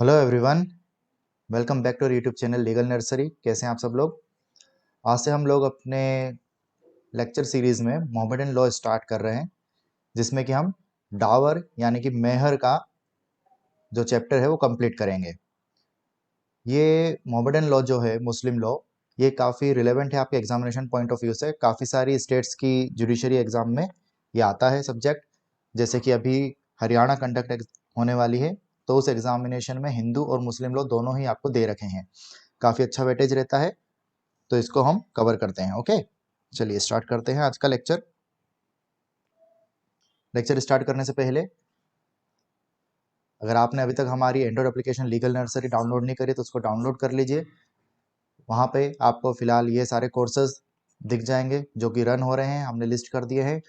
Hello everyone, welcome back to YouTube channel legal nursery. कैसे हैं आप सब लोग। आज से हम लोग अपने लेक्चर सीरीज में मोहम्मदन लॉ स्टार्ट कर रहे हैं, जिसमें कि हम डावर यानी कि मेहर का जो चैप्टर है वो कंप्लीट करेंगे। ये मोहम्मदन लॉ जो है, मुस्लिम लॉ, ये काफ़ी रिलेवेंट है आपके एग्जामिनेशन पॉइंट ऑफ व्यू से। काफ़ी सारी स्टेट्स की जुडिशरी एग्जाम में ये आता है सब्जेक्ट। जैसे कि अभी हरियाणा कंडक्ट होने वाली है, तो उस एग्जामिनेशन में हिंदू और मुस्लिम लॉ दोनों ही आपको दे रखे हैं। काफ़ी अच्छा वेटेज रहता है, तो इसको हम कवर करते हैं। ओके, चलिए स्टार्ट करते हैं आज का लेक्चर। लेक्चर स्टार्ट करने से पहले, अगर आपने अभी तक हमारी Android application legal nursery download नहीं करी तो उसको डाउनलोड कर लीजिए। वहाँ पे आपको फिलहाल ये सारे कोर्सेज दिख जाएंगे जो कि रन हो रहे हैं, हमने लिस्ट कर दिए हैं।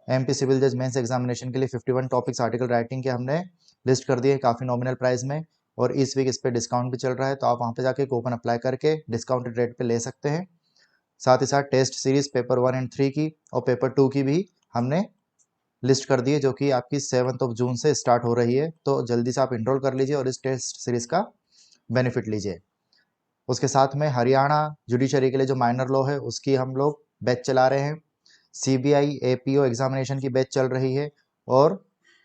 एमपी सिविल जज मेंस एग्जामिनेशन के लिए 51 टॉपिक्स आर्टिकल राइटिंग के हमने लिस्ट कर दिए, काफ़ी नॉमिनल प्राइस में। और इस वीक इस पर डिस्काउंट भी चल रहा है, तो आप वहाँ पे जाके कूपन अप्लाई करके डिस्काउंटेड रेट पे ले सकते हैं। साथ ही साथ टेस्ट सीरीज पेपर 1 एंड 3 की और पेपर 2 की भी हमने लिस्ट कर दी है, जो कि आपकी 7 जून से स्टार्ट हो रही है। तो जल्दी से आप इनरोल कर लीजिए और इस टेस्ट सीरीज का बेनिफिट लीजिए। उसके साथ में हरियाणा जुडिशरी के लिए जो माइनर लॉ है उसकी हम लोग बैच चला रहे हैं। सीबीआई एपीओ एग्जामिनेशन की बैच चल रही है और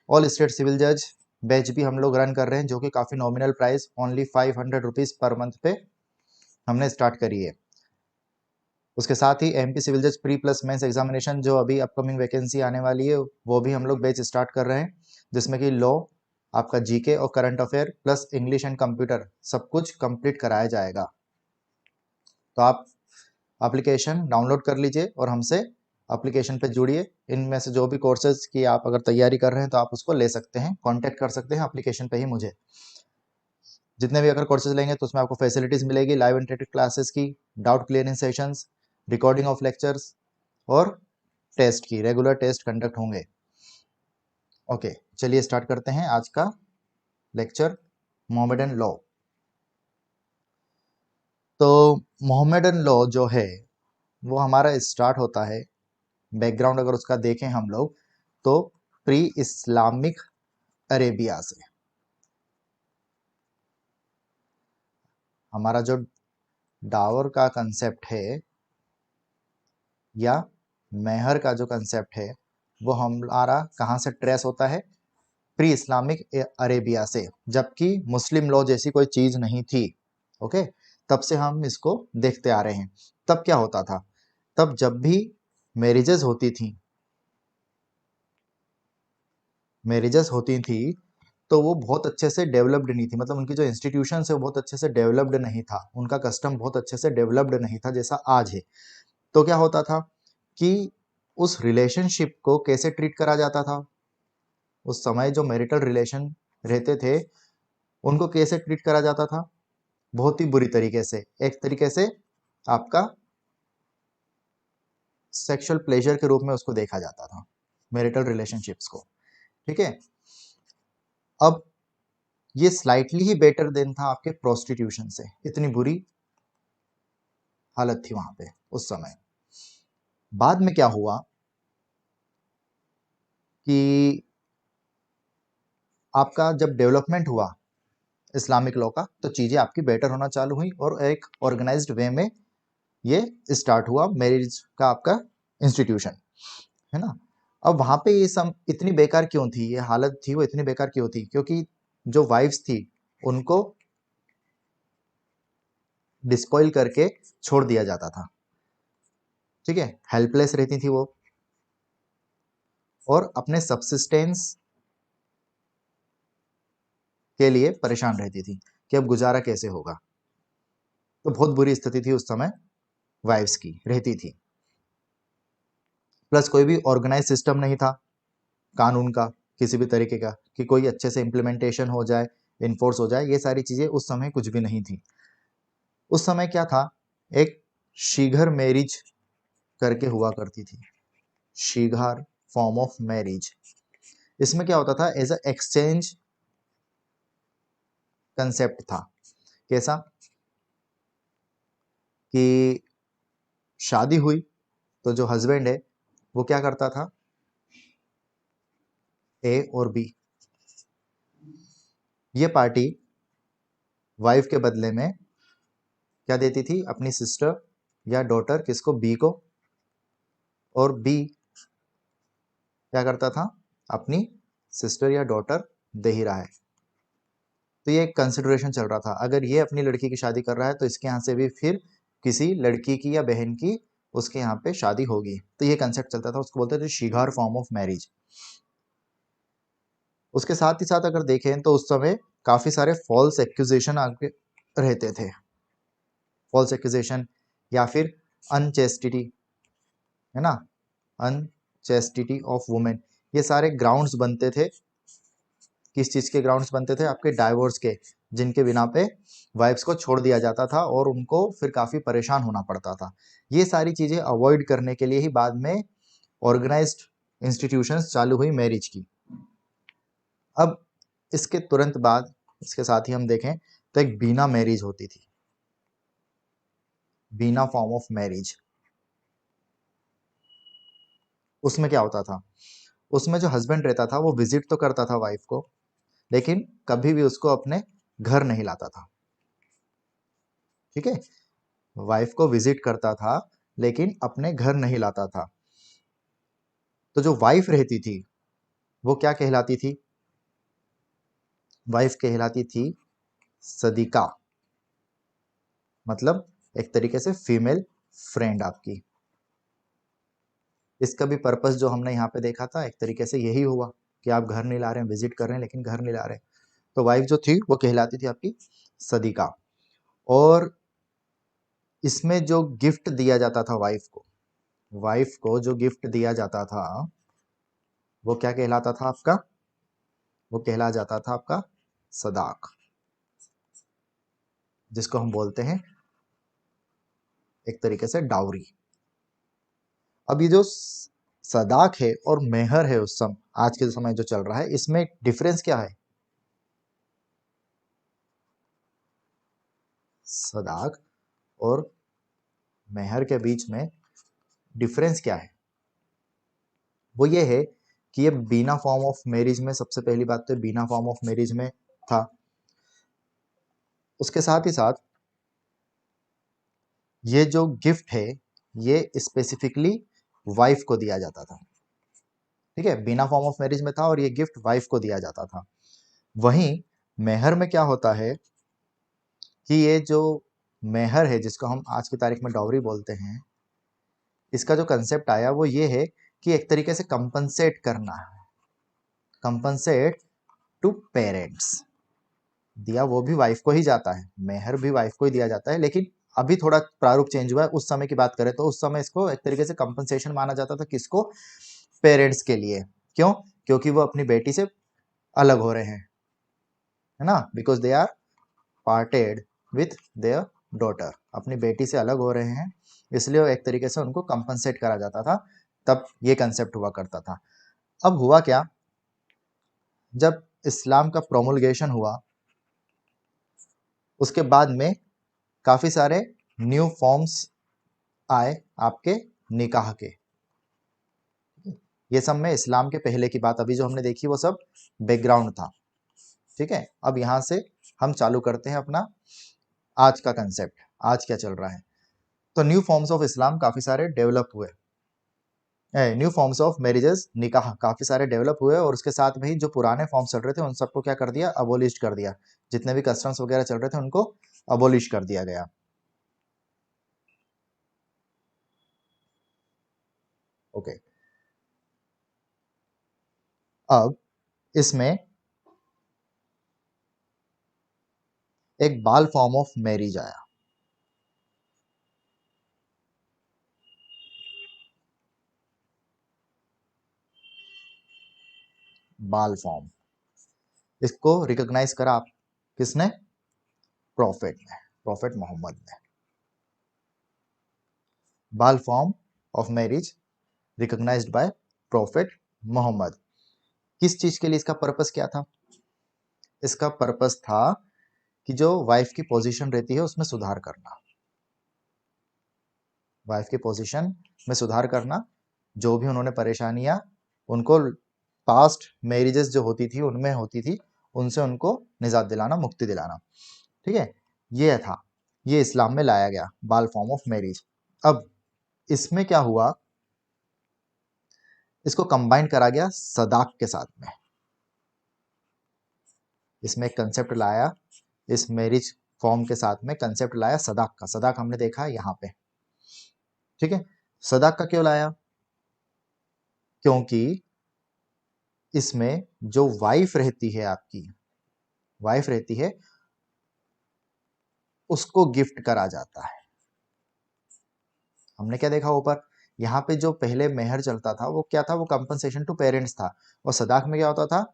ऑल स्टेट सिविल जज बैच भी हम लोग रन कर रहे हैं, जो कि काफ़ी nominal price only 500 rupees per month पे हमने स्टार्ट करी है। उसके साथ ही एमपी सिविल जज प्री प्लस मेंस एग्जामिनेशन जो अभी अपकमिंग वैकेंसी आने वाली है, वो भी हम लोग बैच स्टार्ट कर रहे हैं, जिसमें कि लॉ, आपका जीके और current affair plus English and computer सब कुछ कंप्लीट कराया जाएगा। तो आप एप्लीकेशन डाउनलोड कर लीजिए और हमसे एप्लीकेशन पे जुड़िए। इनमें से जो भी कोर्सेज की आप अगर तैयारी कर रहे हैं तो आप उसको ले सकते हैं, कांटेक्ट कर सकते हैं एप्लीकेशन पे ही मुझे। जितने भी अगर कोर्सेज लेंगे तो उसमें आपको फैसिलिटीज मिलेगी, लाइव इंटरेक्टिव क्लासेस की, doubt clearing sessions, recording of lectures और टेस्ट की रेगुलर टेस्ट कंडक्ट होंगे। ओके, चलिए स्टार्ट करते हैं आज का लेक्चर, मोहम्मदन लॉ। तो मोहम्मदन लॉ जो है वो हमारा स्टार्ट होता है, बैकग्राउंड अगर उसका देखें हम लोग, तो प्री इस्लामिक अरेबिया से। हमारा जो डावर का कंसेप्ट है या मेहर का जो कंसेप्ट है वो हमारा कहाँ से ट्रेस होता है, प्री इस्लामिक अरेबिया से, जबकि मुस्लिम लॉ जैसी कोई चीज नहीं थी। ओके, तब से हम इसको देखते आ रहे हैं। तब क्या होता था, तब जब भी मैरिजेस होती थी तो वो बहुत अच्छे से डेवलप्ड नहीं थी, मतलब उनकी जो इंस्टीट्यूशन है वो बहुत अच्छे से डेवलप्ड नहीं था, उनका कस्टम बहुत अच्छे से डेवलप्ड नहीं था जैसा आज है। तो क्या होता था कि उस रिलेशनशिप को कैसे ट्रीट करा जाता था, उस समय जो मैरिटल रिलेशन रहते थे उनको कैसे ट्रीट करा जाता था, बहुत ही बुरी तरीके से। एक तरीके से आपका सेक्सुअल प्लेजर के रूप में उसको देखा जाता था, मैरिटल रिलेशनशिप्स को। ठीक है, अब ये स्लाइटली ही बेटर देन था आपके प्रोस्टिट्यूशन से, इतनी बुरी हालत थी वहां पे उस समय। बाद में क्या हुआ कि आपका जब डेवलपमेंट हुआ इस्लामिक लॉ का, तो चीजें आपकी बेटर होना चालू हुई और एक ऑर्गेनाइज्ड वे में ये स्टार्ट हुआ मैरिज का आपका इंस्टीट्यूशन, है ना। अब वहां पे ये सब इतनी बेकार क्यों थी, ये हालत थी वो इतनी बेकार क्यों थी, क्योंकि जो वाइफ्स थी उनको डिस्पॉइल करके छोड़ दिया जाता था। ठीक है, हेल्पलेस रहती थी वो और अपने सब्सिस्टेंस के लिए परेशान रहती थी कि अब गुजारा कैसे होगा। तो बहुत बुरी स्थिति थी उस समय वाइफ्स की रहती थी। प्लस कोई भी ऑर्गेनाइज सिस्टम नहीं था कानून का किसी भी तरीके का कि कोई अच्छे से इम्प्लीमेंटेशन हो जाए, इन्फोर्स हो जाए, ये सारी चीजें उस समय कुछ भी नहीं थी। उस समय क्या था, एक शीघर मैरिज करके हुआ करती थी, शीघर फॉर्म ऑफ मैरिज। इसमें क्या होता था, एज अ एक्सचेंज कंसेप्ट था। कैसा कि शादी हुई तो जो हस्बैंड है वो क्या करता था, ए और बी, ये पार्टी वाइफ के बदले में क्या देती थी, अपनी सिस्टर या डॉटर, किसको, बी को, और बी क्या करता था, अपनी सिस्टर या डॉटर दे ही रहा है। तो ये एक कंसिडरेशन चल रहा था, अगर ये अपनी लड़की की शादी कर रहा है तो इसके यहाँ से भी फिर किसी लड़की की या बहन की उसके यहाँ पे शादी होगी। तो ये कंसेप्ट चलता था, उसको बोलते थे शिगार फॉर्म ऑफ मैरिज। उसके साथ ही साथ अगर देखें तो उस समय काफी सारे फॉल्स एक्यूजेशन आगे रहते थे। फॉल्स एक्यूजेशन या फिर अनचेस्टिटी, है ना, अनचेस्टिटी ऑफ वुमेन, ये सारे ग्राउंड्स बनते थे। किस चीज के ग्राउंड्स बनते थे, आपके डाइवोर्स के, जिनके बिना पे वाइफ्स को छोड़ दिया जाता था और उनको फिर काफी परेशान होना पड़ता था। ये सारी चीजें अवॉइड करने के लिए ही बाद में ऑर्गेनाइज्ड इंस्टीट्यूशंस चालू हुई मैरिज की। अब इसके तुरंत बाद, इसके साथ ही हम देखें तो एक बीना मैरिज होती थी, बीना फॉर्म ऑफ मैरिज। उसमें क्या होता था, उसमें जो हस्बैंड रहता था वो विजिट तो करता था वाइफ को, लेकिन कभी भी उसको अपने घर नहीं लाता था। ठीक है, वाइफ को विजिट करता था लेकिन अपने घर नहीं लाता था। तो जो वाइफ रहती थी वो क्या कहलाती थी, वाइफ कहलाती थी सदिका, मतलब एक तरीके से फीमेल फ्रेंड आपकी। इसका भी पर्पस जो हमने यहाँ पे देखा था एक तरीके से यही हुआ कि आप घर नहीं ला रहे हैं, विजिट कर रहे हैं लेकिन घर नहीं ला रहे हैं। तो वाइफ जो थी वो कहलाती थी आपकी सदिका। और इसमें जो गिफ्ट दिया जाता था वाइफ को जो गिफ्ट दिया जाता था वो क्या कहलाता था आपका, वो कहला जाता था आपका सदाक, जिसको हम बोलते हैं एक तरीके से डाउरी। अब ये जो सदाक है और मेहर है उस समय, आज के समय जो चल रहा है, इसमें डिफरेंस क्या है, सदाक और मेहर के बीच में डिफरेंस क्या है, वो ये है कि ये बीना फॉर्म ऑफ मैरिज में, सबसे पहली बात तो बीना फॉर्म ऑफ मैरिज में था। उसके साथ ही साथ ये जो गिफ्ट है ये स्पेसिफिकली वाइफ को दिया जाता था। ठीक है, बिना फॉर्म ऑफ मैरिज में था और ये गिफ्ट वाइफ को दिया जाता था। वहीं मेहर में क्या होता है कि ये जो मेहर है जिसको हम आज की तारीख में डाउरी बोलते हैं, इसका जो कंसेप्ट आया वो ये है कि एक तरीके से कंपनसेट करना है, कंपनसेट टू पेरेंट्स। दिया वो भी वाइफ को ही जाता है, मेहर भी वाइफ को ही दिया जाता है, लेकिन अभी थोड़ा प्रारूप चेंज हुआ है। उस समय की बात करें तो उस समय इसको एक तरीके से कंपनसेशन माना जाता था, किसको, पेरेंट्स के लिए। क्यों, क्योंकि वो अपनी बेटी से अलग हो रहे हैं, है ना, because they are parted with their daughter, अपनी बेटी से अलग हो रहे हैं, इसलिए एक तरीके से उनको कंपनसेट करा जाता था। तब ये कंसेप्ट हुआ करता था। अब हुआ क्या, जब इस्लाम का प्रोमुलगेशन हुआ उसके बाद में काफी सारे न्यू फॉर्म्स आए आपके निकाह के। ये सब में इस्लाम के पहले की बात, अभी जो हमने देखी वो सब बैकग्राउंड था। ठीक है, अब यहाँ से हम चालू करते हैं अपना आज का कंसेप्ट, आज क्या चल रहा है। तो न्यू फॉर्म्स ऑफ इस्लाम काफी सारे डेवलप हुए, न्यू फॉर्म्स ऑफ मैरिजेस, निकाह काफी सारे डेवलप हुए, और उसके साथ में ही जो पुराने फॉर्म्स चल रहे थे उन सबको क्या कर दिया, अबोलिश कर दिया। जितने भी कस्टम्स वगैरह चल रहे थे उनको अबोलिश कर दिया गया। ओके, अब इसमें एक बाल फॉर्म ऑफ मैरिज आया। बाल फॉर्म, इसको रिकॉग्नाइज करा आप किसने, प्रॉफिट ने, प्रॉफिट मोहम्मद ने। बाल form of marriage recognized by prophet Muhammad. किस चीज के लिए इसका पर्पस क्या था, इसका पर्पस था कि जो वाइफ की पोजीशन रहती है उसमें सुधार करना, वाइफ की पोजीशन में सुधार करना, जो भी उन्होंने परेशानियां उनको पास्ट मैरिजेस जो होती थी उनमें होती थी, उनसे उनको निजात दिलाना, मुक्ति दिलाना। ठीक है, ये था, ये इस्लाम में लाया गया बाल फॉर्म ऑफ मैरिज। अब इसमें क्या हुआ, इसको कंबाइन करा गया सदाक के साथ में। इसमें एक कंसेप्ट लाया, इस मैरिज फॉर्म के साथ में कंसेप्ट लाया सदाक का। सदाक हमने देखा है यहाँ पे, ठीक है। सदाक का क्यों लाया, क्योंकि इसमें जो वाइफ रहती है, आपकी वाइफ रहती है, उसको गिफ्ट करा जाता है। हमने क्या देखा ऊपर, यहाँ पे जो पहले मेहर चलता था वो क्या था, वो कंपनसेशन टू पेरेंट्स था। और सदाक में क्या होता था,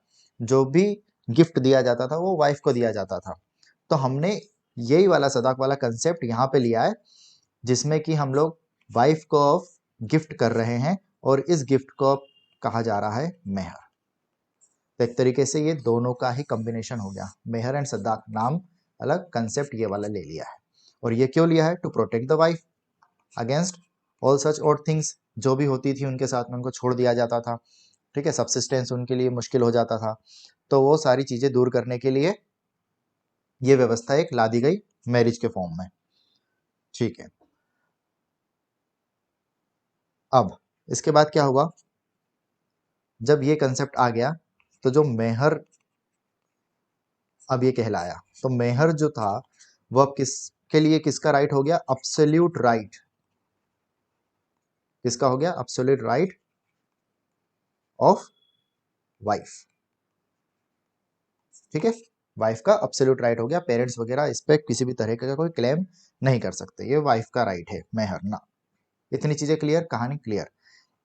जो भी गिफ्ट दिया जाता था वो वाइफ को दिया जाता था। तो हमने यही वाला सदाक वाला कंसेप्ट यहाँ पे लिया है, जिसमें कि हम लोग वाइफ को गिफ्ट कर रहे हैं और इस गिफ्ट को कहा जा रहा है मेहर। तो एक तरीके से ये दोनों का ही कॉम्बिनेशन हो गया, मेहर एंड सदाक, नाम अलग, कंसेप्ट ये वाला ले लिया है। और ये क्यों लिया है, to protect the wife against all such और थिंग्स, जो भी होती थी उनके साथ में उनको छोड़ दिया जाता था, ठीक है, सब्सिस्टेंस उनके लिए मुश्किल हो जाता था। तो वो सारी चीजें दूर करने के लिए ये व्यवस्था एक ला दी गई मैरिज के फॉर्म में, ठीक है। अब इसके बाद क्या हुआ, जब ये कंसेप्ट आ गया तो जो मेहर अब ये कहलाया, तो मेहर जो था वो अब किसके लिए, किसका राइट हो गया, अब्सोल्यूट राइट। किसका हो गया, अब्सोल्यूट राइट ऑफ वाइफ, ठीक है। वाइफ का अब्सोल्यूट राइट हो गया, पेरेंट्स वगैरह इस पे किसी भी तरह का कोई क्लेम नहीं कर सकते, ये वाइफ का राइट है मेहर ना। इतनी चीजें क्लियर, कहानी क्लियर,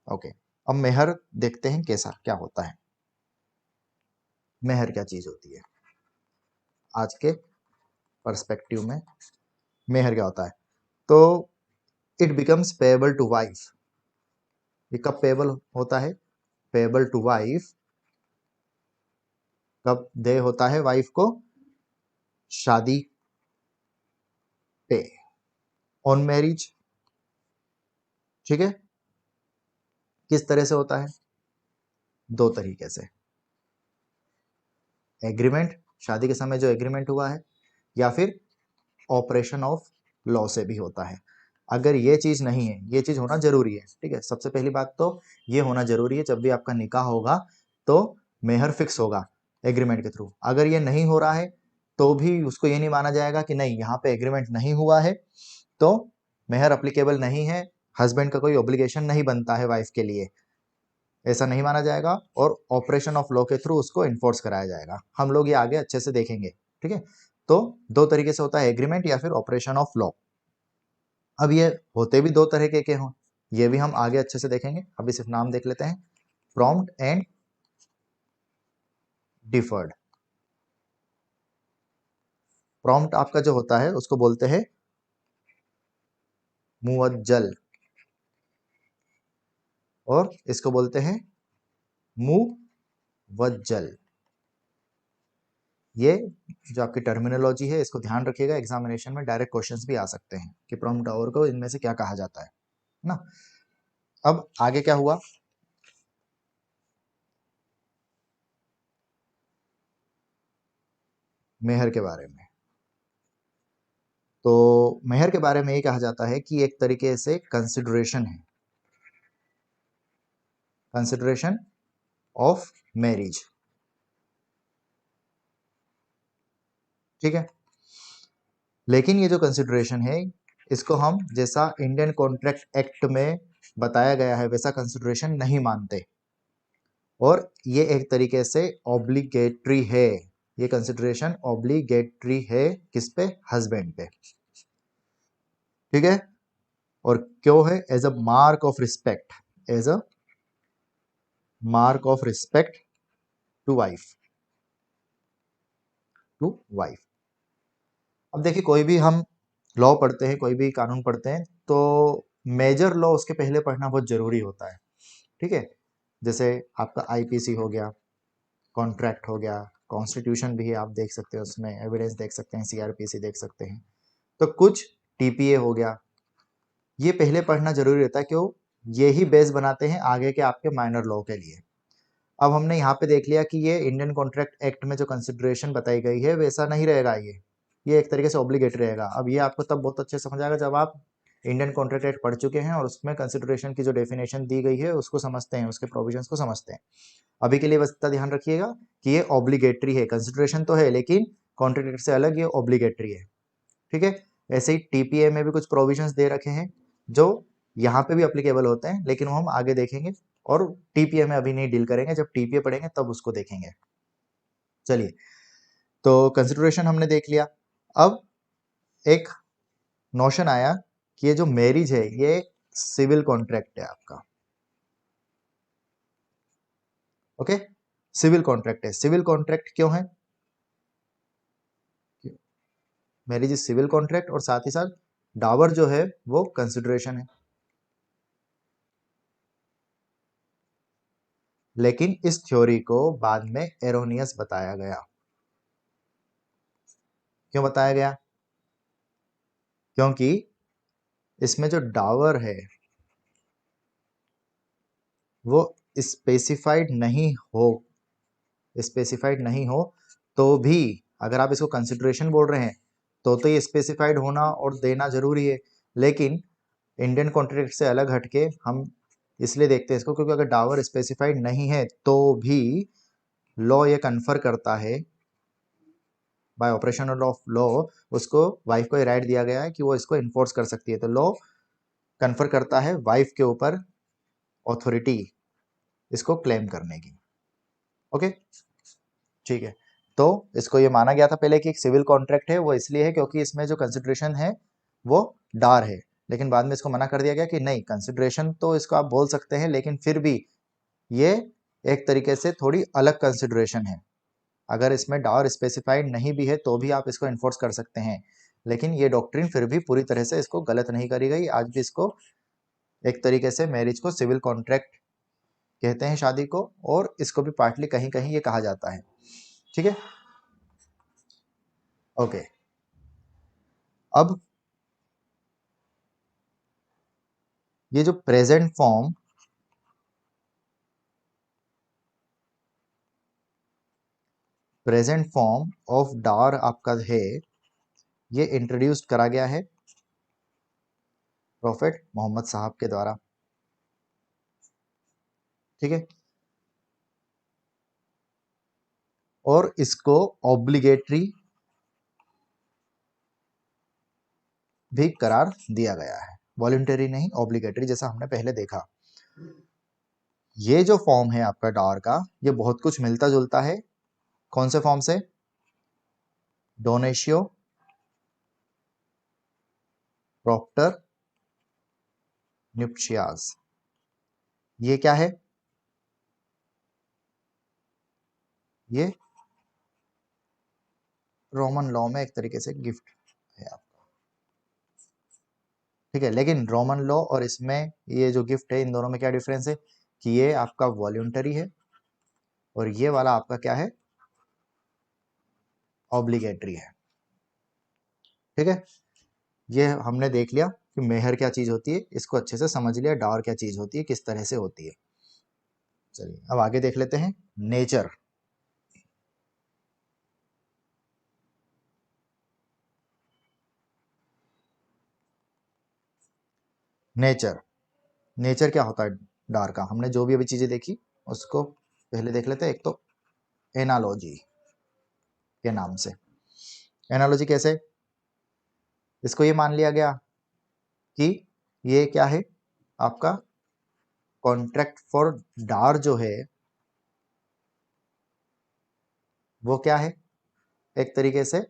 ओके। अब मेहर देखते हैं कैसा क्या होता है, मेहर क्या चीज होती है आज के पर्सपेक्टिव में, मेहर क्या होता है। तो it becomes payable to wife, ये कब पेएबल होता है, पेएबल टू वाइफ कब दे होता है वाइफ को, शादी पे, ऑन मैरिज, ठीक है। किस तरह से होता है, दो तरीके से, एग्रीमेंट, शादी के समय जो एग्रीमेंट हुआ है, या फिर ऑपरेशन ऑफ लॉ से भी होता है। अगर ये चीज नहीं है, ये चीज होना जरूरी है, ठीक है। सबसे पहली बात तो ये होना जरूरी है, जब भी आपका निकाह होगा तो मेहर फिक्स होगा एग्रीमेंट के थ्रू। अगर ये नहीं हो रहा है तो भी उसको ये नहीं माना जाएगा कि नहीं यहाँ पे एग्रीमेंट नहीं हुआ है तो मेहर अप्लीकेबल नहीं है, हस्बैंड का कोई ऑब्लिगेशन नहीं बनता है वाइफ के लिए, ऐसा नहीं माना जाएगा। और ऑपरेशन ऑफ लॉ के थ्रू उसको इन्फोर्स कराया जाएगा। हम लोग ये आगे अच्छे से देखेंगे, ठीक है। तो दो तरीके से होता है, एग्रीमेंट या फिर ऑपरेशन ऑफ लॉ। अब ये होते भी दो तरह के हों, ये भी हम आगे अच्छे से देखेंगे, अभी सिर्फ नाम देख लेते हैं, प्रॉम्प्ट एंड डिफर्ड। प्रॉम्प्ट आपका जो होता है उसको बोलते हैं मुअज्जल, और इसको बोलते हैं मुवज्जल। ये जो आपकी टर्मिनोलॉजी है इसको ध्यान रखिएगा, एग्जामिनेशन में डायरेक्ट क्वेश्चंस भी आ सकते हैं कि प्रॉम्प्ट और को इनमें से क्या कहा जाता है ना। अब आगे क्या हुआ, मेहर के बारे में। तो मेहर के बारे में ये कहा जाता है कि एक तरीके से कंसिडरेशन है, कंसिडरेशन ऑफ मैरिज, ठीक है। लेकिन ये जो कंसिडरेशन है इसको हम जैसा इंडियन कॉन्ट्रैक्ट एक्ट में बताया गया है वैसा कंसिडरेशन नहीं मानते, और ये एक तरीके से ऑब्लिगेटरी है, ये कंसिडरेशन ऑब्लिगेटरी है किस पे, हस्बैंड पे, ठीक है। और क्यों है, as a mark of respect, as a mark of respect to wife, to wife. अब देखिए कोई भी हम लॉ पढ़ते हैं, कोई भी कानून पढ़ते हैं, तो मेजर लॉ उसके पहले पढ़ना बहुत जरूरी होता है, ठीक है। जैसे आपका आईपीसी हो गया, कॉन्ट्रैक्ट हो गया, कॉन्स्टिट्यूशन भी आप देख सकते हो, उसमें एविडेंस देख सकते हैं, सीआरपीसी देख सकते हैं, तो कुछ टीपीए हो गया, ये पहले पढ़ना जरूरी रहता है। क्यों, ये ही बेस बनाते हैं आगे के आपके माइनर लॉ के लिए। अब हमने यहाँ पे देख लिया कि ये इंडियन कॉन्ट्रैक्ट एक्ट में जो कंसिडरेशन बताई गई है वैसा नहीं रहेगा, ये ये एक तरीके से ऑब्लिगेटरी रहेगा। अब ये आपको तब बहुत अच्छे से समझ आएगा जब आप इंडियन कॉन्ट्रैक्ट एक्ट पढ़ चुके हैं और उसमें कंसिडरेशन की जो डेफिनेशन दी गई है उसको समझते हैं, उसके प्रोविजंस को समझते हैं। अभी के लिए बस इतना ध्यान रखिएगा कि ये ऑब्लिगेटरी है, कंसिडरेशन तो है लेकिन कॉन्ट्रैक्ट एक्ट से अलग ये ऑब्लिगेटरी है, ठीक है। ऐसे ही टीपीए में भी कुछ प्रोविजंस दे रखे हैं जो यहाँ पे भी अप्लीकेबल होते हैं, लेकिन वो हम आगे देखेंगे और टीपीए में अभी नहीं डील करेंगे, जब टीपीए पढ़ेंगे तब उसको देखेंगे। चलिए, तो कंसिडरेशन हमने देख लिया। अब एक नोशन आया कि ये जो मैरिज है ये सिविल कॉन्ट्रैक्ट है आपका, ओके। सिविल कॉन्ट्रैक्ट है। सिविल कॉन्ट्रैक्ट क्यों है? मैरिज इज सिविल कॉन्ट्रैक्ट और साथ ही साथ डावर जो है वो कंसिडरेशन है। लेकिन इस थ्योरी को बाद में एरोनियस बताया गया। क्यों बताया गया? क्योंकि इसमें जो डावर है वो स्पेसिफाइड नहीं हो तो भी अगर आप इसको कंसिडरेशन बोल रहे हैं तो ये स्पेसिफाइड होना और देना जरूरी है। लेकिन इंडियन कॉन्ट्रैक्ट से अलग हटके हम इसलिए देखते हैं इसको क्योंकि अगर डावर स्पेसिफाइड नहीं है तो भी लॉ ये कन्फर करता है, बाय ऑपरेशन ऑफ लॉ उसको वाइफ को राइट दिया गया है कि वो इसको इन्फोर्स कर सकती है। तो लॉ कन्फर करता है वाइफ के ऊपर ऑथोरिटी इसको क्लेम करने की, ओके, ठीक है। तो इसको ये माना गया था पहले कि एक सिविल कॉन्ट्रैक्ट है, वो इसलिए है क्योंकि इसमें जो कंसिडरेशन है वो डार है। लेकिन बाद में इसको मना कर दिया गया कि नहीं, कंसिडरेशन तो इसको आप बोल सकते हैं लेकिन फिर भी ये एक तरीके से थोड़ी अलग कंसिडरेशन है। अगर इसमें डार स्पेसिफाइड नहीं भी है तो भी आप इसको इन्फोर्स कर सकते हैं। लेकिन ये डॉक्ट्रिन फिर भी पूरी तरह से इसको गलत नहीं करी गई। आज भी इसको एक तरीके से मैरिज को सिविल कॉन्ट्रैक्ट कहते हैं, शादी को, और इसको भी पार्टली कहीं कहीं ये कहा जाता है, ठीक है, ओके। अब ये जो प्रेजेंट फॉर्म ऑफ डार आपका है ये इंट्रोड्यूस करा गया है प्रॉफेट मोहम्मद साहब के द्वारा, ठीक है। और इसको ऑब्लिगेटरी भी करार दिया गया है, वॉलंटरी नहीं, ऑब्लिगेटरी, जैसा हमने पहले देखा। ये जो फॉर्म है आपका डार का ये बहुत कुछ मिलता जुलता है। कौन से फॉर्म से? डोनेशियो प्रॉप्टर न्यूप्शियाज। ये क्या है? ये रोमन लॉ में एक तरीके से गिफ्ट है आपका, ठीक है। लेकिन रोमन लॉ और इसमें ये जो गिफ्ट है इन दोनों में क्या डिफरेंस है कि ये आपका वॉल्यूंटरी है और ये वाला आपका क्या है? ऑब्लिगेटरी है, ठीक है। ये हमने देख लिया कि मेहर क्या चीज होती है, इसको अच्छे से समझ लिया, डावर क्या चीज होती है, किस तरह से होती है। चलिए अब आगे देख लेते हैं नेचर। नेचर नेचर क्या होता है डार का? हमने जो भी अभी चीजें देखी उसको पहले देख लेते हैं। एक तो एनालॉजी के नाम से। एनालॉजी कैसे? इसको ये मान लिया गया कि ये क्या है आपका कॉन्ट्रैक्ट फॉर डार जो है वो क्या है, एक तरीके से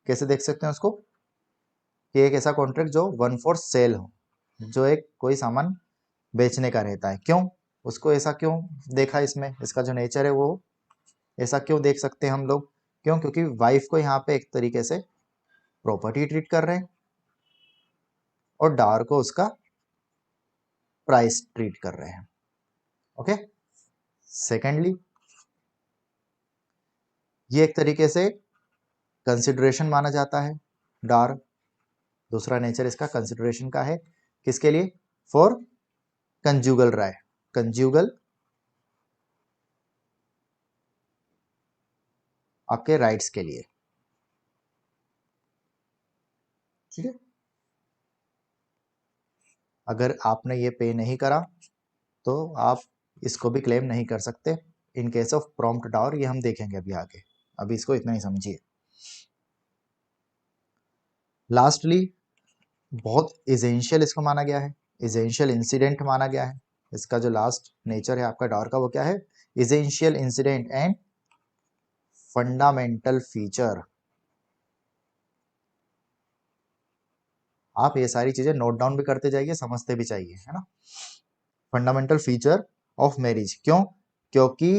कैसे देख सकते हैं उसको कि एक ऐसा कॉन्ट्रैक्ट जो वन फॉर सेल हो, जो एक कोई सामान बेचने का रहता है। क्यों उसको ऐसा क्यों देखा? इसमें इसका जो नेचर है वो ऐसा क्यों देख सकते हैं हम लोग? क्यों? क्योंकि वाइफ को यहाँ पे एक तरीके से प्रॉपर्टी ट्रीट कर रहे हैं और डार को उसका प्राइस ट्रीट कर रहे हैं, ओके। सेकेंडली ये एक तरीके से कंसिडरेशन माना जाता है डार। दूसरा नेचर इसका कंसिडरेशन का है, किसके लिए? फॉर कंज्यूगल राय, कंज्यूगल आपके राइट्स के लिए, ठीक है। अगर आपने ये पे नहीं करा तो आप इसको भी क्लेम नहीं कर सकते in case of prompt Dar, ये हम देखेंगे अभी आगे, अभी इसको इतना ही समझिए। लास्टली बहुत इसेंशियल इसको माना गया है, इसेंशियल इंसिडेंट माना गया है। इसका जो लास्ट नेचर है आपका डॉर का वो क्या है, essential incident and fundamental feature. आप ये सारी चीजें नोट डाउन भी करते जाइए, समझते भी चाहिए, है ना। फंडामेंटल फीचर ऑफ मैरिज, क्यों, क्योंकि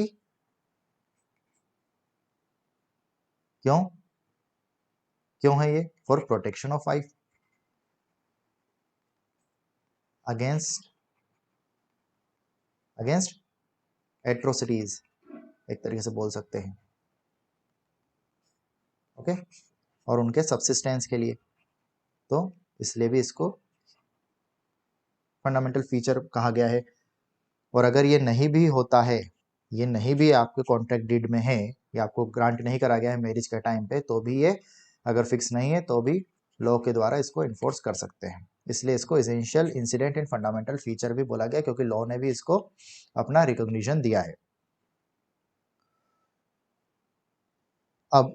क्यों क्यों है ये, for protection of wife against against atrocities, एक तरीके से बोल सकते हैं, ओके, और उनके सब्सिस्टेंस के लिए, तो इसलिए भी इसको फंडामेंटल फीचर कहा गया है। और अगर ये नहीं भी होता है, ये नहीं भी आपके कॉन्ट्रैक्ट डीड में है, या आपको ग्रांट नहीं करा गया है मैरिज के टाइम पे, तो भी ये अगर फिक्स नहीं है तो भी लॉ के द्वारा इसको इन्फोर्स कर सकते हैं। इसलिए इसको essential incident and fundamental feature भी बोला गया, क्योंकि लॉ ने भी इसको अपना रिकॉग्निशन दिया है। अब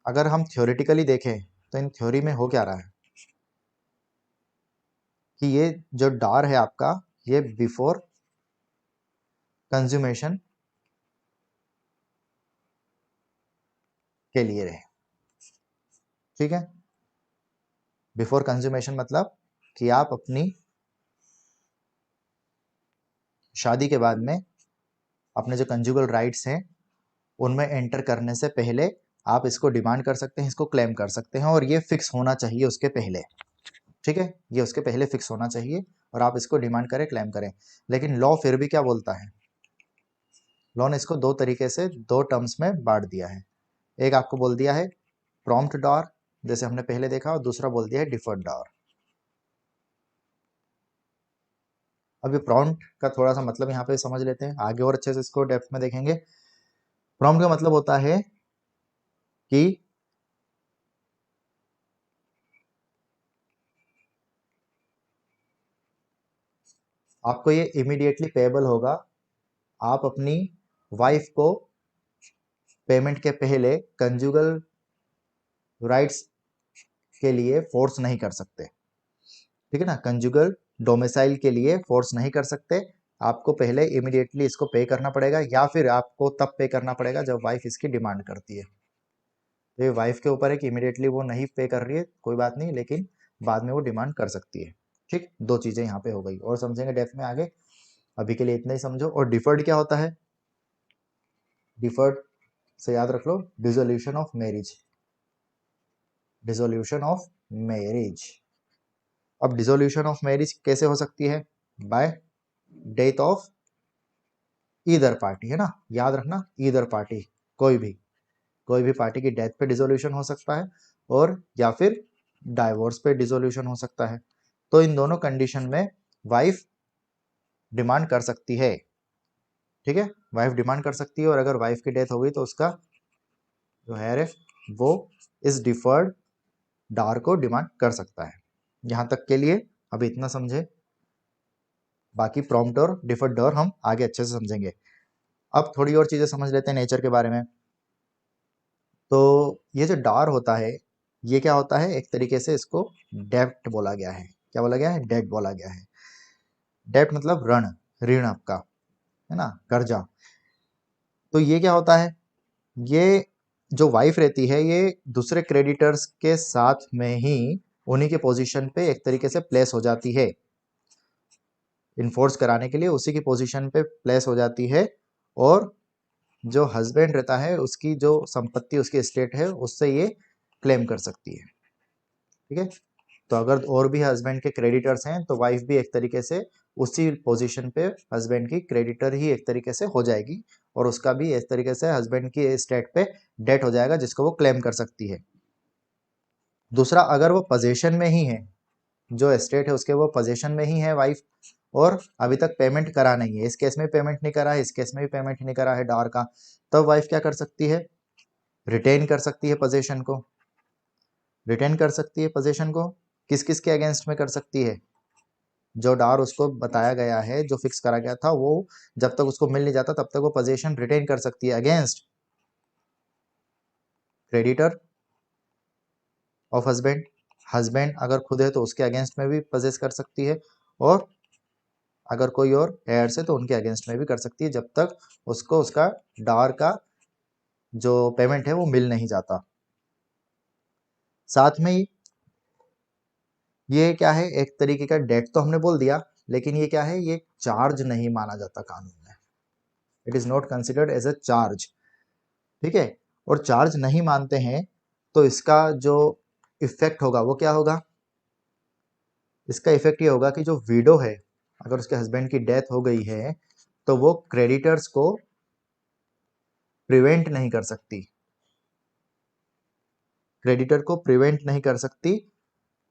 अगर हम थ्योरेटिकली देखें तो इन थ्योरी में हो क्या रहा है कि ये जो डॉर है आपका, ये बिफोर कंज्यूमेशन के लिए रहे, ठीक है। बिफोर कंज्यूमेशन मतलब कि आप अपनी शादी के बाद में अपने जो कंजुगल राइट्स हैं उनमें एंटर करने से पहले आप इसको डिमांड कर सकते हैं, इसको क्लेम कर सकते हैं, और ये फिक्स होना चाहिए उसके पहले, ठीक है, ये उसके पहले फिक्स होना चाहिए और आप इसको डिमांड करें, क्लेम करें। लेकिन लॉ फिर भी क्या बोलता है, लॉ ने इसको दो तरीके से दो टर्म्स में बांट दिया है। एक आपको बोल दिया है प्रॉम्प्ट डॉर, जैसे हमने पहले देखा, और दूसरा बोल दिया है डिफर्ड डॉर। अब ये प्रॉम्प्ट का थोड़ा सा मतलब यहाँ पे समझ लेते हैं, आगे और अच्छे से इसको डेप्थ में देखेंगे। प्रॉम्प्ट का मतलब होता है कि आपको ये इमीडिएटली पेएबल होगा, आप अपनी वाइफ को पेमेंट के पहले कंजुगल राइट्स के लिए फोर्स नहीं कर सकते, ठीक है ना, कंजुगल डोमिसाइल के लिए फोर्स नहीं कर सकते। आपको पहले इमीडिएटली इसको पे करना पड़ेगा, या फिर आपको तब पे करना पड़ेगा जब वाइफ इसकी डिमांड करती है। तो ये वाइफ के ऊपर है कि इमीडिएटली वो नहीं पे कर रही है कोई बात नहीं, लेकिन बाद में वो डिमांड कर सकती है। ठीक, दो चीजें यहाँ पे हो गई, और समझेंगे डेप्थ में आगे, अभी के लिए इतना ही समझो। और डिफर्ड क्या होता है, डिफर्ड से याद रख लो, dissolution of marriage, dissolution of marriage. अब डिसोल्यूशन ऑफ मैरिज कैसे हो सकती है, by death of either party, है ना, याद रखना, ईदर पार्टी, कोई भी पार्टी की डेथ पे डिसोल्यूशन हो सकता है, और या फिर डाइवोर्स पे डिसोल्यूशन हो सकता है। तो इन दोनों कंडीशन में वाइफ डिमांड कर सकती है, ठीक है, वाइफ डिमांड कर सकती है, और अगर वाइफ की डेथ हो गई तो उसका जो है वो इस डिफर्ड डार को डिमांड कर सकता है। यहां तक के लिए अभी इतना समझे, बाकी प्रॉम्प्ट और डिफर्ड डॉर हम आगे अच्छे से समझेंगे। अब थोड़ी और चीजें समझ लेते हैं नेचर के बारे में। तो ये जो डॉर होता है, ये क्या होता है, एक तरीके से इसको डेब्ट बोला गया है। क्या बोला गया है, डेब्ट बोला गया है। डेब्ट मतलब ऋण, ऋण आपका, है ना, कर्जा। तो ये क्या होता है, ये जो वाइफ रहती है, ये दूसरे क्रेडिटर्स के साथ में ही उन्हीं के पोजीशन पे एक तरीके से प्लेस हो जाती है, इन्फोर्स कराने के लिए उसी की पोजीशन पे प्लेस हो जाती है, और जो हस्बैंड रहता है उसकी जो संपत्ति, उसकी एस्टेट है, उससे ये क्लेम कर सकती है, ठीक है। तो अगर और भी हस्बैंड के क्रेडिटर्स हैं तो वाइफ भी एक तरीके से उसी पोजीशन पे हस्बैंड की क्रेडिटर ही एक तरीके से हो जाएगी, और उसका भी इस तरीके से हस्बैंड की एस्टेट पे डेट हो जाएगा जिसको वो क्लेम कर सकती है। दूसरा, अगर वो पोजीशन में ही है, जो एस्टेट है उसके वो पोजीशन में ही है वाइफ, और अभी तक पेमेंट करा नहीं है, इस केस में पेमेंट नहीं करा है, इस केस में भी पेमेंट नहीं करा है डॉर का, तब वाइफ क्या कर सकती है, रिटेन कर सकती है पोजीशन को, रिटेन कर सकती है पोजीशन को, किस किस के अगेंस्ट में कर सकती है, जो डार उसको बताया गया है, जो फिक्स करा गया था, वो जब तक उसको मिल नहीं जाता तब तक वो पोजीशन रिटेन कर सकती है against creditor of husband. Husband अगर खुद है तो उसके अगेंस्ट में भी पोजेस कर सकती है, और अगर कोई और हेयर्स है तो उनके अगेंस्ट में भी कर सकती है, जब तक उसको उसका डार का जो पेमेंट है वो मिल नहीं जाता। साथ में ही ये क्या है, एक तरीके का डेट तो हमने बोल दिया, लेकिन ये क्या है, ये चार्ज नहीं माना जाता कानून में। It is not considered as a charge. ठीक है, और चार्ज नहीं मानते हैं तो इसका जो इफेक्ट होगा वो क्या होगा, इसका इफेक्ट ये होगा कि जो विडो है, अगर उसके हस्बैंड की डेथ हो गई है तो वो क्रेडिटर्स को प्रिवेंट नहीं कर सकती, क्रेडिटर को प्रिवेंट नहीं कर सकती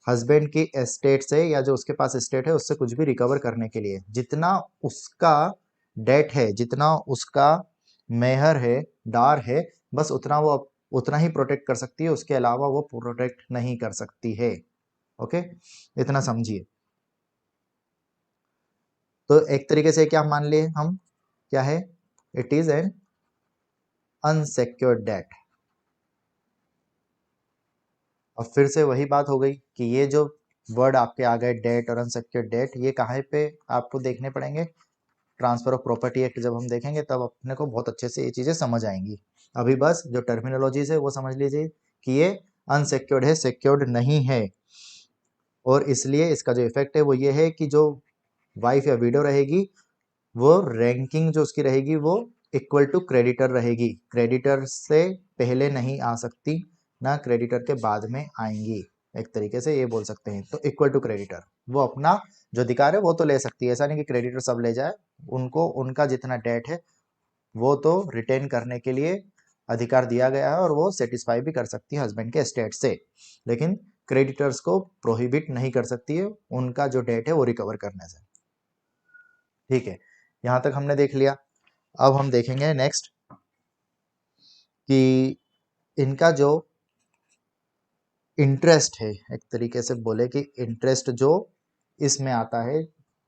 हस्बैंड की एस्टेट से, या जो उसके पास एस्टेट है उससे कुछ भी रिकवर करने के लिए। जितना उसका डेट है, जितना उसका मेहर है, डार है, बस उतना वो उतना ही प्रोटेक्ट कर सकती है, उसके अलावा वो प्रोटेक्ट नहीं कर सकती है। ओके, इतना समझिए। तो एक तरीके से क्या मान लिए हम, क्या है, it is an unsecured debt. अब फिर से वही बात हो गई कि ये जो वर्ड आपके आ गए डेट और अनसेक्योर्ड डेट, ये कहाँ पे आपको देखने पड़ेंगे, ट्रांसफर ऑफ प्रॉपर्टी एक्ट जब हम देखेंगे तब अपने को बहुत अच्छे से ये चीजें समझ आएंगी। अभी बस जो टर्मिनोलॉजीज है वो समझ लीजिए कि ये अनसेक्योर्ड है, सेक्योर्ड नहीं है, और इसलिए इसका जो इफेक्ट है वो ये है कि जो वाइफ या विडो रहेगी, वो रैंकिंग जो उसकी रहेगी वो इक्वल टू क्रेडिटर रहेगी, क्रेडिटर से पहले नहीं आ सकती, ना क्रेडिटर के बाद में आएंगी। एक तरीके से ये बोल सकते हैं, तो इक्वल टू क्रेडिटर, वो अपना जो अधिकार है वो तो ले सकती है, ऐसा नहीं कि क्रेडिटर सब ले जाए, उनको उनका जितना डेट है वो तो रिटेन करने के लिए अधिकार दिया गया है, और वो सेटिस्फाई भी कर सकती है हस्बैंड के एस्टेट से, लेकिन क्रेडिटर्स को प्रोहिबिट नहीं कर सकती है उनका जो डेट है वो रिकवर करने से। ठीक है, यहां तक हमने देख लिया। अब हम देखेंगे नेक्स्ट कि इनका जो इंटरेस्ट है, एक तरीके से बोले कि इंटरेस्ट जो इसमें आता है,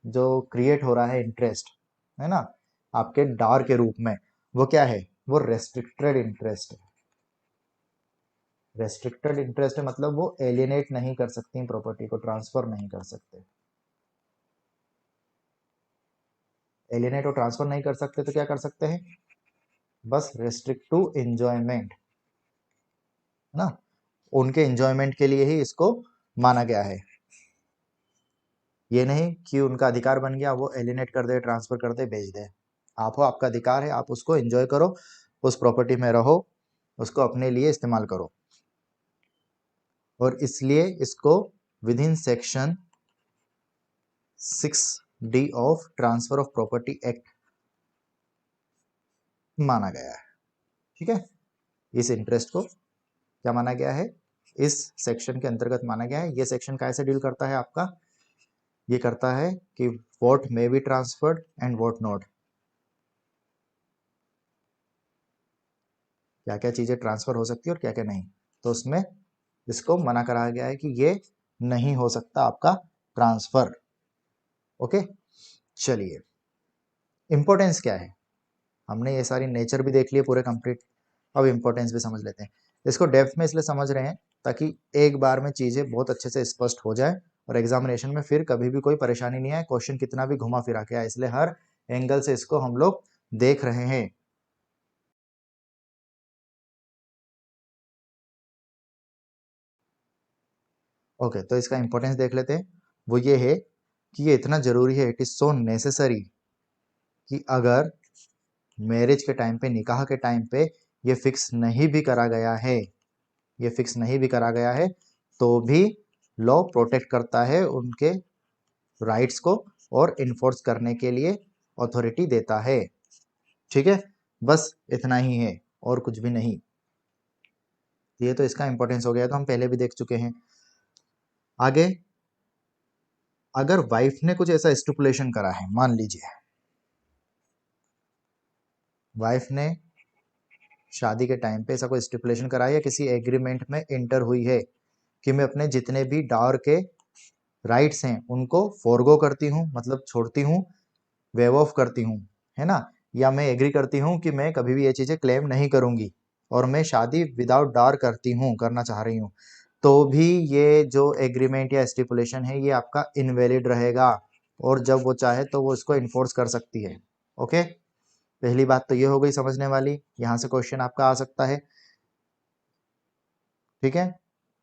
जो क्रिएट हो रहा है इंटरेस्ट, है ना, आपके डार के रूप में, वो क्या है, वो रेस्ट्रिक्टेड इंटरेस्ट है। रेस्ट्रिक्टेड इंटरेस्ट है मतलब वो एलियनेट नहीं कर सकती, प्रॉपर्टी को ट्रांसफर नहीं कर सकते। एलियनेट और ट्रांसफर नहीं कर सकते तो क्या कर सकते हैं, बस रेस्ट्रिक्ट टू एंजॉयमेंट, है ना, उनके एंजॉयमेंट के लिए ही इसको माना गया है। ये नहीं कि उनका अधिकार बन गया वो एलिनेट कर दे, ट्रांसफर कर दे, बेच दे। आप हो, आपका अधिकार है, आप उसको एंजॉय करो, उस प्रॉपर्टी में रहो, उसको अपने लिए इस्तेमाल करो, और इसलिए इसको with in section 6D of transfer of property act माना गया है। ठीक है, इस इंटरेस्ट को क्या माना गया है, इस सेक्शन के अंतर्गत माना गया है। ये सेक्शन कैसे डील करता है आपका, ये करता है कि what may be transferred and what not, क्या क्या चीजें ट्रांसफर हो सकती है और क्या क्या नहीं, तो उसमें इसको मना कराया गया है कि ये नहीं हो सकता आपका ट्रांसफर। ओके, चलिए, इंपॉर्टेंस क्या है, हमने ये सारी नेचर भी देख लिए पूरे कंप्लीट, अब इंपॉर्टेंस भी समझ लेते हैं। इसको डेप्थ में इसलिए समझ रहे हैं ताकि एक बार में चीजें बहुत अच्छे से स्पष्ट हो जाए, और एग्जामिनेशन में फिर कभी भी कोई परेशानी नहीं आए, क्वेश्चन कितना भी घुमा फिरा के आए, इसलिए हर एंगल से इसको हम लोग देख रहे हैं। ओके, तो इसका इंपॉर्टेंस देख लेते हैं। वो ये है कि ये इतना जरूरी है, इट इज सो नेसेसरी, कि अगर मैरिज के टाइम पे, निकाह के टाइम पे ये फिक्स नहीं भी करा गया है, ये फिक्स नहीं भी करा गया है, तो भी लॉ प्रोटेक्ट करता है उनके राइट्स को, और इन्फोर्स करने के लिए अथॉरिटी देता है। ठीक है, बस इतना ही है और कुछ भी नहीं। ये तो इसका इंपॉर्टेंस हो गया, तो हम पहले भी देख चुके हैं। आगे, अगर वाइफ ने कुछ ऐसा स्टिपुलेशन करा है, मान लीजिए वाइफ ने शादी के टाइम पे ऐसा कोई स्टिपुलेशन करा है या किसी एग्रीमेंट में इंटर हुई है कि मैं अपने जितने भी डावर के राइट्स हैं उनको फोरगो करती हूँ, मतलब छोड़ती हूँ, वेव ऑफ करती हूँ, है ना, या मैं एग्री करती हूँ कि मैं कभी भी ये चीज़ें क्लेम नहीं करूँगी और मैं शादी विदाउट डावर करना चाह रही हूँ, तो भी ये जो एग्रीमेंट या स्टिपुलेशन है ये आपका इनवैलिड रहेगा और जब वो चाहे तो वो इसको इन्फोर्स कर सकती है। ओके, पहली बात तो ये हो गई समझने वाली, यहाँ से क्वेश्चन आपका आ सकता है। ठीक है,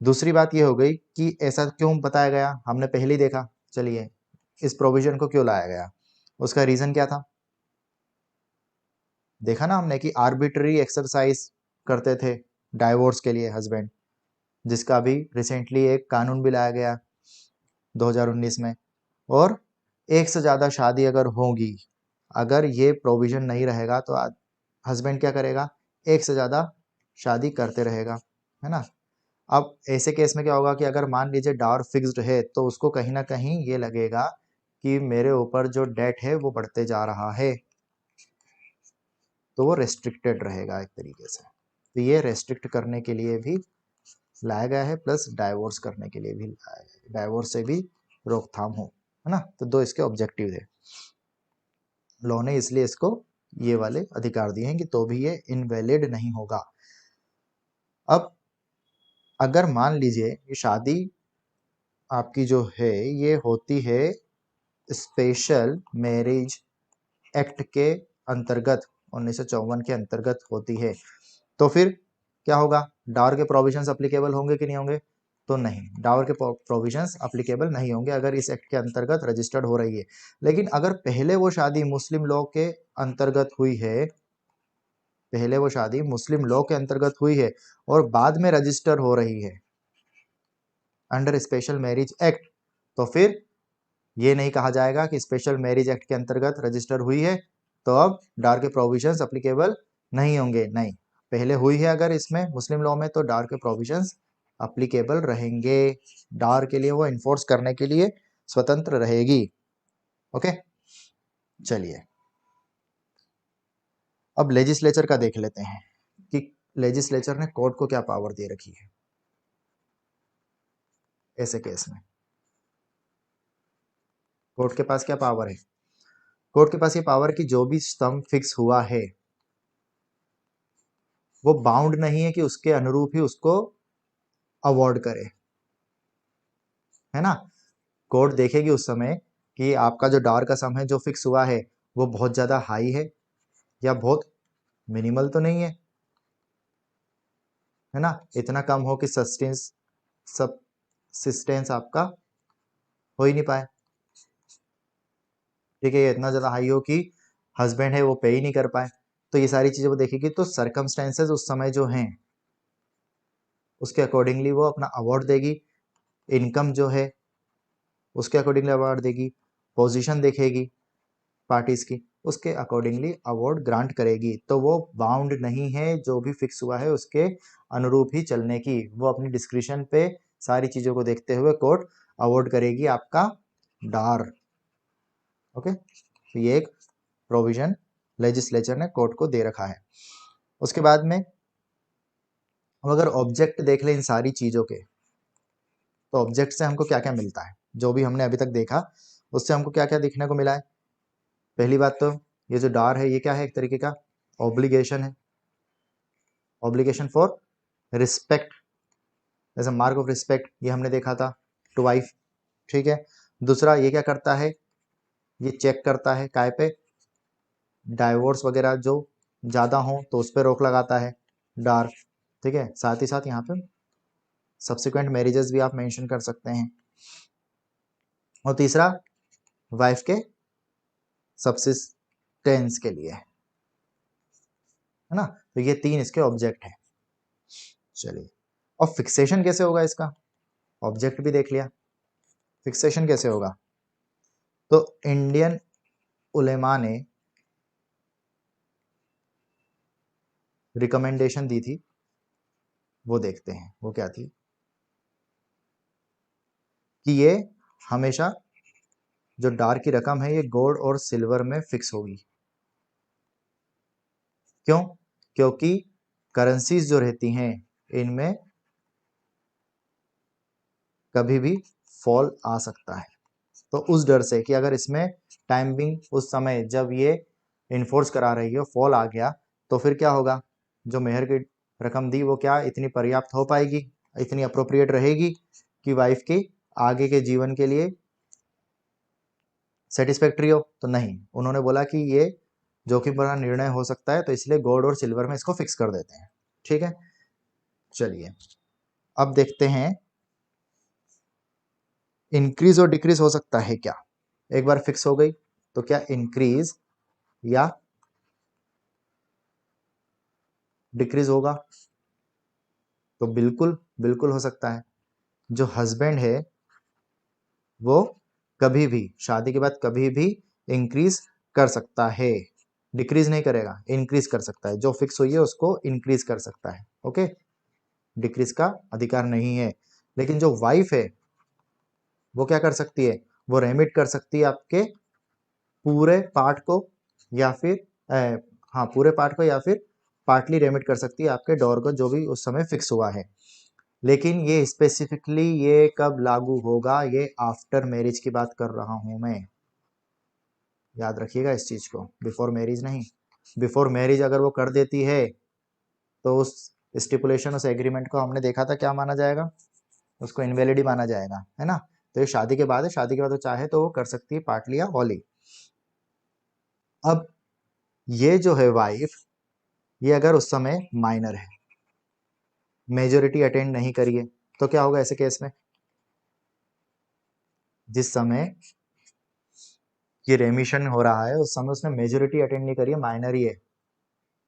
दूसरी बात ये हो गई कि ऐसा क्यों बताया गया, हमने पहले ही देखा। चलिए, इस प्रोविजन को क्यों लाया गया, उसका रीजन क्या था, देखा ना हमने कि आर्बिट्ररी एक्सरसाइज करते थे डाइवोर्स के लिए हस्बैंड, जिसका भी रिसेंटली एक कानून भी लाया गया 2019 में। और एक से ज़्यादा शादी अगर होगी, अगर ये प्रोविजन नहीं रहेगा तो हस्बैंड क्या करेगा, एक से ज़्यादा शादी करते रहेगा, है ना। अब ऐसे केस में क्या होगा कि अगर मान लीजिए डावर फिक्स्ड है तो उसको कहीं ना कहीं ये लगेगा कि मेरे ऊपर जो डेट है वो बढ़ते जा रहा है, तो वो रेस्ट्रिक्टेड रहेगा एक तरीके से। तो ये रेस्ट्रिक्ट करने के लिए भी लाया गया है, प्लस डाइवोर्स करने के लिए भी लाया गया है, डाइवोर्स से भी रोकथाम हो, है ना। तो दो इसके ऑब्जेक्टिव थे, लॉ ने इसलिए इसको ये वाले अधिकार दिए हैं कि तो भी ये इनवैलिड नहीं होगा। अब अगर मान लीजिए ये शादी आपकी जो है ये होती है स्पेशल मैरिज एक्ट के अंतर्गत, 1954 के अंतर्गत होती है, तो फिर क्या होगा, डावर के प्रोविजंस अप्लीकेबल होंगे कि नहीं होंगे, तो नहीं, डावर के प्रोविजंस अप्लीकेबल नहीं होंगे अगर इस एक्ट के अंतर्गत रजिस्टर्ड हो रही है। लेकिन अगर पहले वो शादी मुस्लिम लॉ के अंतर्गत हुई है, पहले वो शादी मुस्लिम लॉ के अंतर्गत हुई है और बाद में रजिस्टर हो रही है अंडर स्पेशल मैरिज एक्ट, तो फिर ये नहीं कहा जाएगा कि स्पेशल मैरिज एक्ट के अंतर्गत रजिस्टर हुई है तो अब डार के प्रोविजंस अप्लीकेबल नहीं होंगे, नहीं, पहले हुई है अगर इसमें मुस्लिम लॉ में तो डार के प्रोविजंस अप्लीकेबल रहेंगे, डार के लिए वो इन्फोर्स करने के लिए स्वतंत्र रहेगी। ओके, चलिए अब लेजिस्लेचर का देख लेते हैं कि लेजिस्लेचर ने कोर्ट को क्या पावर दे रखी है ऐसे केस में। कोर्ट के पास क्या पावर है, कोर्ट के पास ये पावर कि जो भी स्तंभ फिक्स हुआ है वो बाउंड नहीं है कि उसके अनुरूप ही उसको अवॉर्ड करे, है ना। कोर्ट देखेगी उस समय कि आपका जो डार का सम है जो फिक्स हुआ है वो बहुत ज्यादा हाई है या बहुत मिनिमल तो नहीं है ना, इतना कम हो कि सब्सिस्टेंस आपका हो ही नहीं पाए, ठीक है, ये इतना ज्यादा हाई हो कि हस्बैंड है वो पे ही नहीं कर पाए, तो ये सारी चीजें वो देखेगी। तो सरकमस्टेंसेस उस समय जो हैं उसके अकॉर्डिंगली वो अपना अवार्ड देगी, इनकम जो है उसके अकॉर्डिंगली अवार्ड देगी, पोजीशन देखेगी पार्टीज की, उसके अकॉर्डिंगली अवार्ड ग्रांट करेगी। तो वो बाउंड नहीं है, जो भी फिक्स हुआ है उसके अनुरूप ही चलने की, वो अपनी डिस्क्रिशन पे सारी चीजों को देखते हुए कोर्ट अवार्ड करेगी आपका डार। ओके, तो ये एक प्रोविजन लेजिस्लेचर ने कोर्ट को दे रखा है। उसके बाद में हम अगर ऑब्जेक्ट देख लें इन सारी चीजों के, तो ऑब्जेक्ट से हमको क्या क्या मिलता है, जो भी हमने अभी तक देखा उससे हमको क्या क्या देखने को मिला है। पहली बात तो ये जो डार है ये क्या है, एक तरीके का ऑब्लिगेशन है, obligation for respect, as a mark of respect, ये हमने देखा था टू वाइफ, ठीक है। दूसरा ये क्या करता है, ये चेक करता है काय पे, डाइवोर्स वगैरह जो ज्यादा हो तो उस पर रोक लगाता है डार, ठीक है। साथ ही साथ यहाँ पे सब्सिक्वेंट मैरिजेस भी आप मेंशन कर सकते हैं। और तीसरा वाइफ के सब्सिस्टेंस के लिए, है ना। तो ये तीन इसके ऑब्जेक्ट है। चलिए, और फिक्सेशन कैसे होगा इसका, ऑब्जेक्ट भी देख लिया, फिक्सेशन कैसे होगा, तो इंडियन उलेमा ने रिकमेंडेशन दी थी, वो देखते हैं वो क्या थी, कि ये हमेशा जो डार की रकम है ये गोल्ड और सिल्वर में फिक्स होगी। क्यों, क्योंकि करेंसीज जो रहती हैं इनमें कभी भी फॉल आ सकता है। तो उस डर से कि अगर इसमें टाइमिंग उस समय जब ये इन्फोर्स करा रही है फॉल आ गया तो फिर क्या होगा, जो मेहर की रकम दी वो क्या इतनी पर्याप्त हो पाएगी, इतनी अप्रोप्रिएट रहेगी कि वाइफ के आगे के जीवन के लिए सेटिस्फैक्ट्री हो? तो नहीं, उन्होंने बोला कि ये जोखिम भरा निर्णय हो सकता है, तो इसलिए गोल्ड और सिल्वर में इसको फिक्स कर देते हैं। ठीक है, चलिए अब देखते हैं इंक्रीज और डिक्रीज हो सकता है क्या। एक बार फिक्स हो गई तो क्या इंक्रीज या डिक्रीज होगा? तो बिल्कुल बिल्कुल हो सकता है। जो हस्बैंड है वो कभी भी शादी के बाद कभी भी इंक्रीज कर सकता है, डिक्रीज नहीं करेगा, इंक्रीज कर सकता है। जो फिक्स हुई है उसको इंक्रीज कर सकता है। ओके, डिक्रीज का अधिकार नहीं है। लेकिन जो वाइफ है वो क्या कर सकती है, वो रेमिट कर सकती है आपके पूरे पार्ट को या फिर हाँ पूरे पार्ट को या फिर पार्टली रेमिट कर सकती है आपके डॉर को जो भी उस समय फिक्स हुआ है। लेकिन ये स्पेसिफिकली ये कब लागू होगा, ये आफ्टर मैरिज की बात कर रहा हूं मैं, याद रखिएगा इस चीज को, बिफोर मैरिज नहीं। बिफोर मैरिज अगर वो कर देती है तो उस स्टिपुलेशन उस एग्रीमेंट को हमने देखा था क्या माना जाएगा, उसको इनवैलिड ही माना जाएगा, है ना। तो ये शादी के बाद है, शादी के बाद वो चाहे तो वो कर सकती है पार्टली या होली। अब ये जो है वाइफ, ये अगर उस समय माइनर है, मेजोरिटी अटेंड नहीं करिए, तो क्या होगा ऐसे केस में, जिस समय ये रेमिशन हो रहा है उस समय उसने मेजोरिटी अटेंड नहीं करी है, माइनर ही है,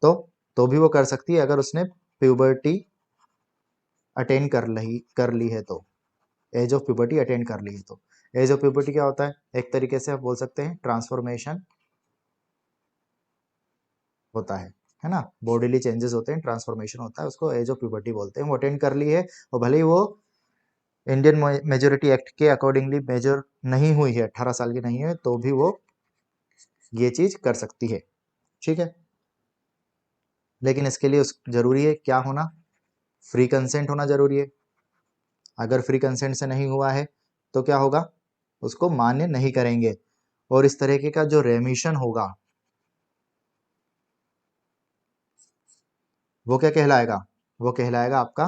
तो भी वो कर सकती है अगर उसने प्यूबर्टी अटेंड कर ली है तो, एज ऑफ प्यूबर्टी अटेंड कर ली है तो। एज ऑफ प्यूबर्टी क्या होता है, एक तरीके से आप बोल सकते हैं ट्रांसफॉर्मेशन होता है ना, बॉडीली चेंजेस होते हैं, ट्रांसफॉर्मेशन होता है, उसको एज ऑफ प्यूबर्टी बोलते हैं। वो अटेंड कर ली है और भले ही वो इंडियन मेजोरिटी एक्ट के अकॉर्डिंगली मेजर नहीं हुई है, 18 साल की नहीं है, तो भी वो ये चीज कर सकती है। ठीक है, लेकिन इसके लिए उस जरूरी है क्या होना, फ्री कंसेंट होना जरूरी है। अगर फ्री कंसेंट से नहीं हुआ है तो क्या होगा, उसको मान्य नहीं करेंगे। और इस तरीके का जो रेमिशन होगा वो क्या कहलाएगा, वो कहलाएगा आपका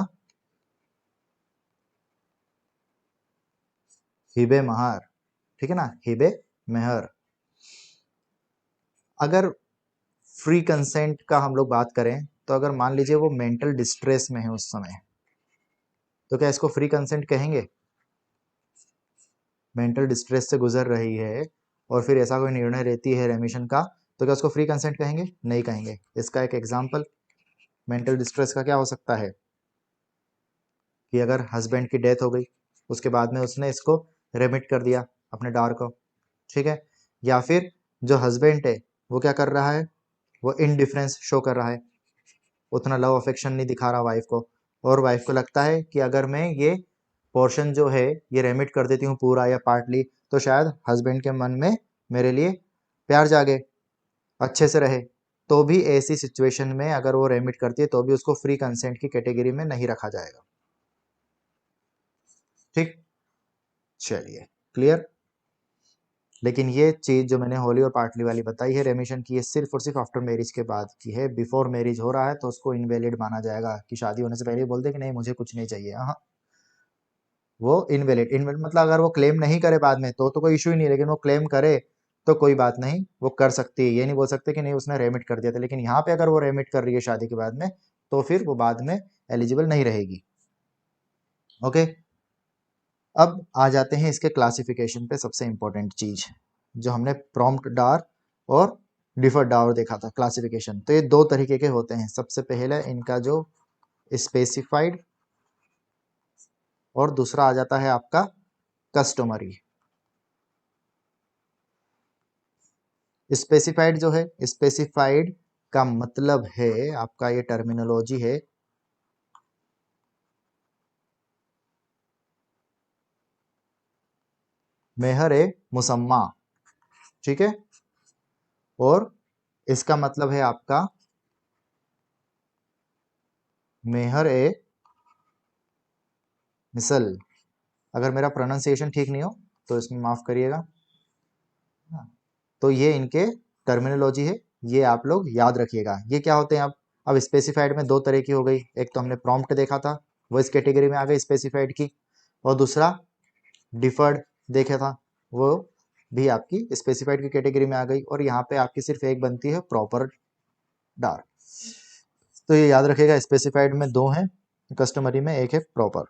हिबे महर। ठीक है ना, हिबे महर। अगर फ्री कंसेंट का हम लोग बात करें तो अगर मान लीजिए वो मेंटल डिस्ट्रेस में है उस समय, तो क्या इसको फ्री कंसेंट कहेंगे? मेंटल डिस्ट्रेस से गुजर रही है और फिर ऐसा कोई निर्णय लेती है रेमिशन का, तो क्या उसको फ्री कंसेंट कहेंगे? नहीं कहेंगे। इसका एक एग्जांपल मेंटल डिस्ट्रेस का क्या हो सकता है, कि अगर हस्बैंड की डेथ हो गई उसके बाद में उसने इसको रेमिट कर दिया अपने डार को, ठीक है, या फिर जो हस्बैंड है वो क्या कर रहा है, वो इनडिफरेंस शो कर रहा है, उतना लव अफेक्शन नहीं दिखा रहा वाइफ को, और वाइफ को लगता है कि अगर मैं ये पोर्शन जो है ये रेमिट कर देती हूँ पूरा या पार्टली तो शायद हस्बैंड के मन में मेरे लिए प्यार जागे, अच्छे से रहे। तो भी ऐसी सिचुएशन में अगर वो रेमिट करती है तो भी उसको फ्री कंसेंट की कैटेगरी में नहीं रखा जाएगा। ठीक, चलिए क्लियर। लेकिन ये चीज जो मैंने होली और पार्टली वाली बताई है रेमिशन की, ये सिर्फ और सिर्फ आफ्टर मैरिज के बाद की है। बिफोर मैरिज हो रहा है तो उसको इनवैलिड माना जाएगा, कि शादी होने से पहले ही बोल दे कि नहीं मुझे कुछ नहीं चाहिए, हाँ, वो इनवैलिड। इनवैलिड मतलब अगर वो क्लेम नहीं करे बाद में तो कोई इशू ही नहीं, लेकिन वो क्लेम करे तो कोई बात नहीं, वो कर सकती है। ये नहीं बोल सकते कि नहीं उसने रेमिट कर दिया था, लेकिन यहाँ पे अगर वो रेमिट कर रही है शादी के बाद में तो फिर वो बाद में एलिजिबल नहीं रहेगी। ओके, अब आ जाते हैं इसके क्लासिफिकेशन पे। सबसे इंपॉर्टेंट चीज जो हमने प्रॉम्प्ट डार और डिफर्ड डार देखा था क्लासिफिकेशन, तो ये दो तरीके के होते हैं। सबसे पहले इनका जो स्पेसिफाइड और दूसरा आ जाता है आपका कस्टमरी। स्पेसिफाइड जो है, स्पेसिफाइड का मतलब है आपका, ये टर्मिनोलॉजी है, मेहर ए मुसम्मा, ठीक है, और इसका मतलब है आपका मेहर ए मिसल। अगर मेरा प्रोनाउंसिएशन ठीक नहीं हो तो इसमें माफ़ करिएगा। तो ये इनके टर्मिनोलॉजी है, ये आप लोग याद रखिएगा। ये क्या होते हैं अब स्पेसिफाइड में दो तरह की हो गई, एक तो हमने प्रॉम्प्ट देखा था, वो इस कैटेगरी में आ गई स्पेसिफाइड की, और दूसरा डिफर्ड देखा था, वो भी आपकी स्पेसिफाइड की कैटेगरी में आ गई। और यहाँ पे आपकी सिर्फ एक बनती है प्रॉपर डार। तो ये याद रखिएगा, स्पेसिफाइड में दो हैं, कस्टमरी में एक है प्रॉपर।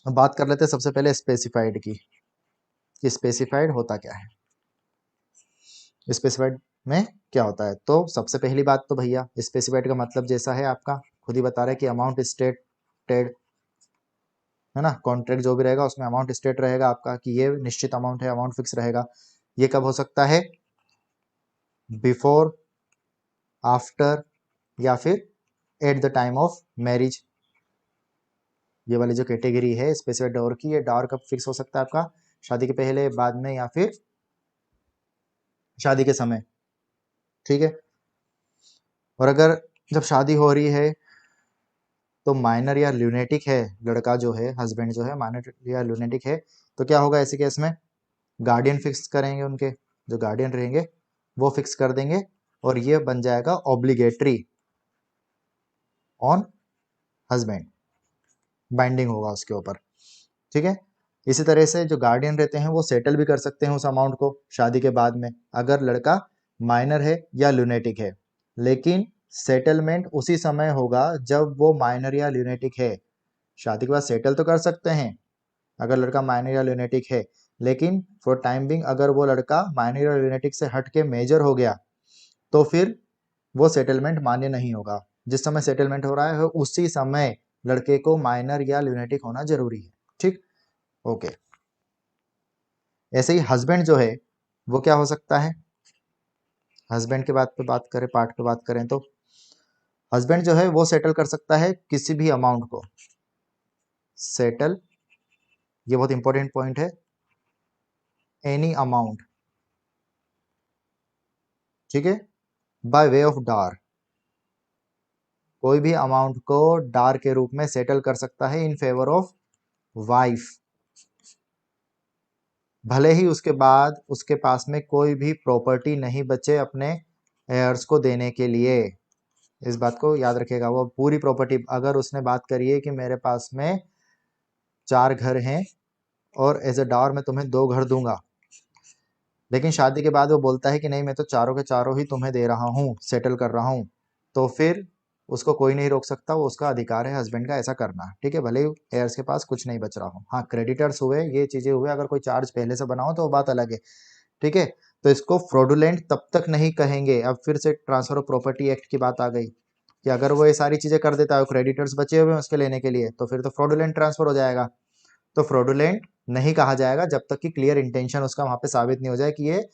अब बात कर लेते हैं सबसे पहले स्पेसिफाइड की, कि स्पेसिफाइड होता क्या है, स्पेसिफाइड में क्या होता है। तो सबसे पहली बात तो भैया, स्पेसिफाइड का मतलब जैसा है आपका खुद ही बता रहा है कि अमाउंट स्टेटेड है ना, कॉन्ट्रैक्ट जो भी रहेगा उसमें अमाउंट स्टेट रहेगा आपका कि ये निश्चित अमाउंट है, अमाउंट फिक्स रहेगा। ये कब हो सकता है, बिफोर, आफ्टर, या फिर at the time of marriage. ये वाली जो कैटेगरी है स्पेसिफाइड डॉर की, ये डॉर कब फिक्स हो सकता है आपका, शादी के पहले, बाद में, या फिर शादी के समय। ठीक है। और अगर जब शादी हो रही है तो माइनर या ल्यूनेटिक है लड़का जो है, हस्बैंड जो है माइनर या ल्यूनेटिक है, तो क्या होगा ऐसे केस में, गार्डियन फिक्स करेंगे, उनके जो गार्डियन रहेंगे वो फिक्स कर देंगे, और ये बन जाएगा ऑब्लिगेटरी ऑन हस्बैंड, बाइंडिंग होगा उसके ऊपर। ठीक है। इसी तरह से जो गार्डियन रहते हैं वो सेटल भी कर सकते हैं उस अमाउंट को शादी के बाद में, अगर लड़का माइनर है या ल्यूनेटिक है, लेकिन सेटलमेंट उसी समय होगा जब वो माइनर या ल्यूनेटिक है। शादी के बाद सेटल तो कर सकते हैं अगर लड़का माइनर या ल्यूनेटिक है, लेकिन फॉर टाइम बिंग अगर वो लड़का माइनर या ल्यूनेटिक से हट के मेजर हो गया तो फिर वो सेटलमेंट मान्य नहीं होगा। जिस समय सेटलमेंट हो रहा है उसी समय लड़के को माइनर या ल्यूनेटिक होना जरूरी है। ठीक, ओके। ऐसे ही हस्बैंड जो है वो क्या हो सकता है, हस्बैंड के बात पे बात करें, पार्ट पे बात करें, तो हस्बैंड जो है वो सेटल कर सकता है किसी भी अमाउंट को, सेटल, ये बहुत इंपॉर्टेंट पॉइंट है, एनी अमाउंट, ठीक है, बाय वे ऑफ डार, कोई भी अमाउंट को डार के रूप में सेटल कर सकता है इन फेवर ऑफ वाइफ, भले ही उसके बाद उसके पास में कोई भी प्रॉपर्टी नहीं बचे अपने हेयर्स को देने के लिए। इस बात को याद रखिएगा, वो पूरी प्रॉपर्टी, अगर उसने बात करी है कि मेरे पास में 4 घर हैं और एज अ डावर मैं तुम्हें 2 घर दूंगा, लेकिन शादी के बाद वो बोलता है कि नहीं मैं तो चारों के चारों ही तुम्हें दे रहा हूँ, सेटल कर रहा हूँ, तो फिर उसको कोई नहीं रोक सकता, वो उसका अधिकार है हस्बैंड का ऐसा करना। ठीक है, भले ही हेयर्स के पास कुछ नहीं बच रहा हो। हाँ, क्रेडिटर्स हुए, ये चीजें हुए, अगर कोई चार्ज पहले से बनाओ तो वो बात अलग है। ठीक है, तो इसको फ्रॉडुलेंट तब तक नहीं कहेंगे। अब फिर से ट्रांसफर ऑफ प्रॉपर्टी एक्ट की बात आ गई कि अगर वो ये सारी चीजें कर देता है, क्रेडिटर्स बचे हुए हैं उसके लेने के लिए, तो फिर तो फ्रॉडुलेंट ट्रांसफर हो जाएगा। तो फ्रॉडुलेंट नहीं कहा जाएगा जब तक कि क्लियर इंटेंशन उसका वहां पे साबित नहीं हो जाए कि ये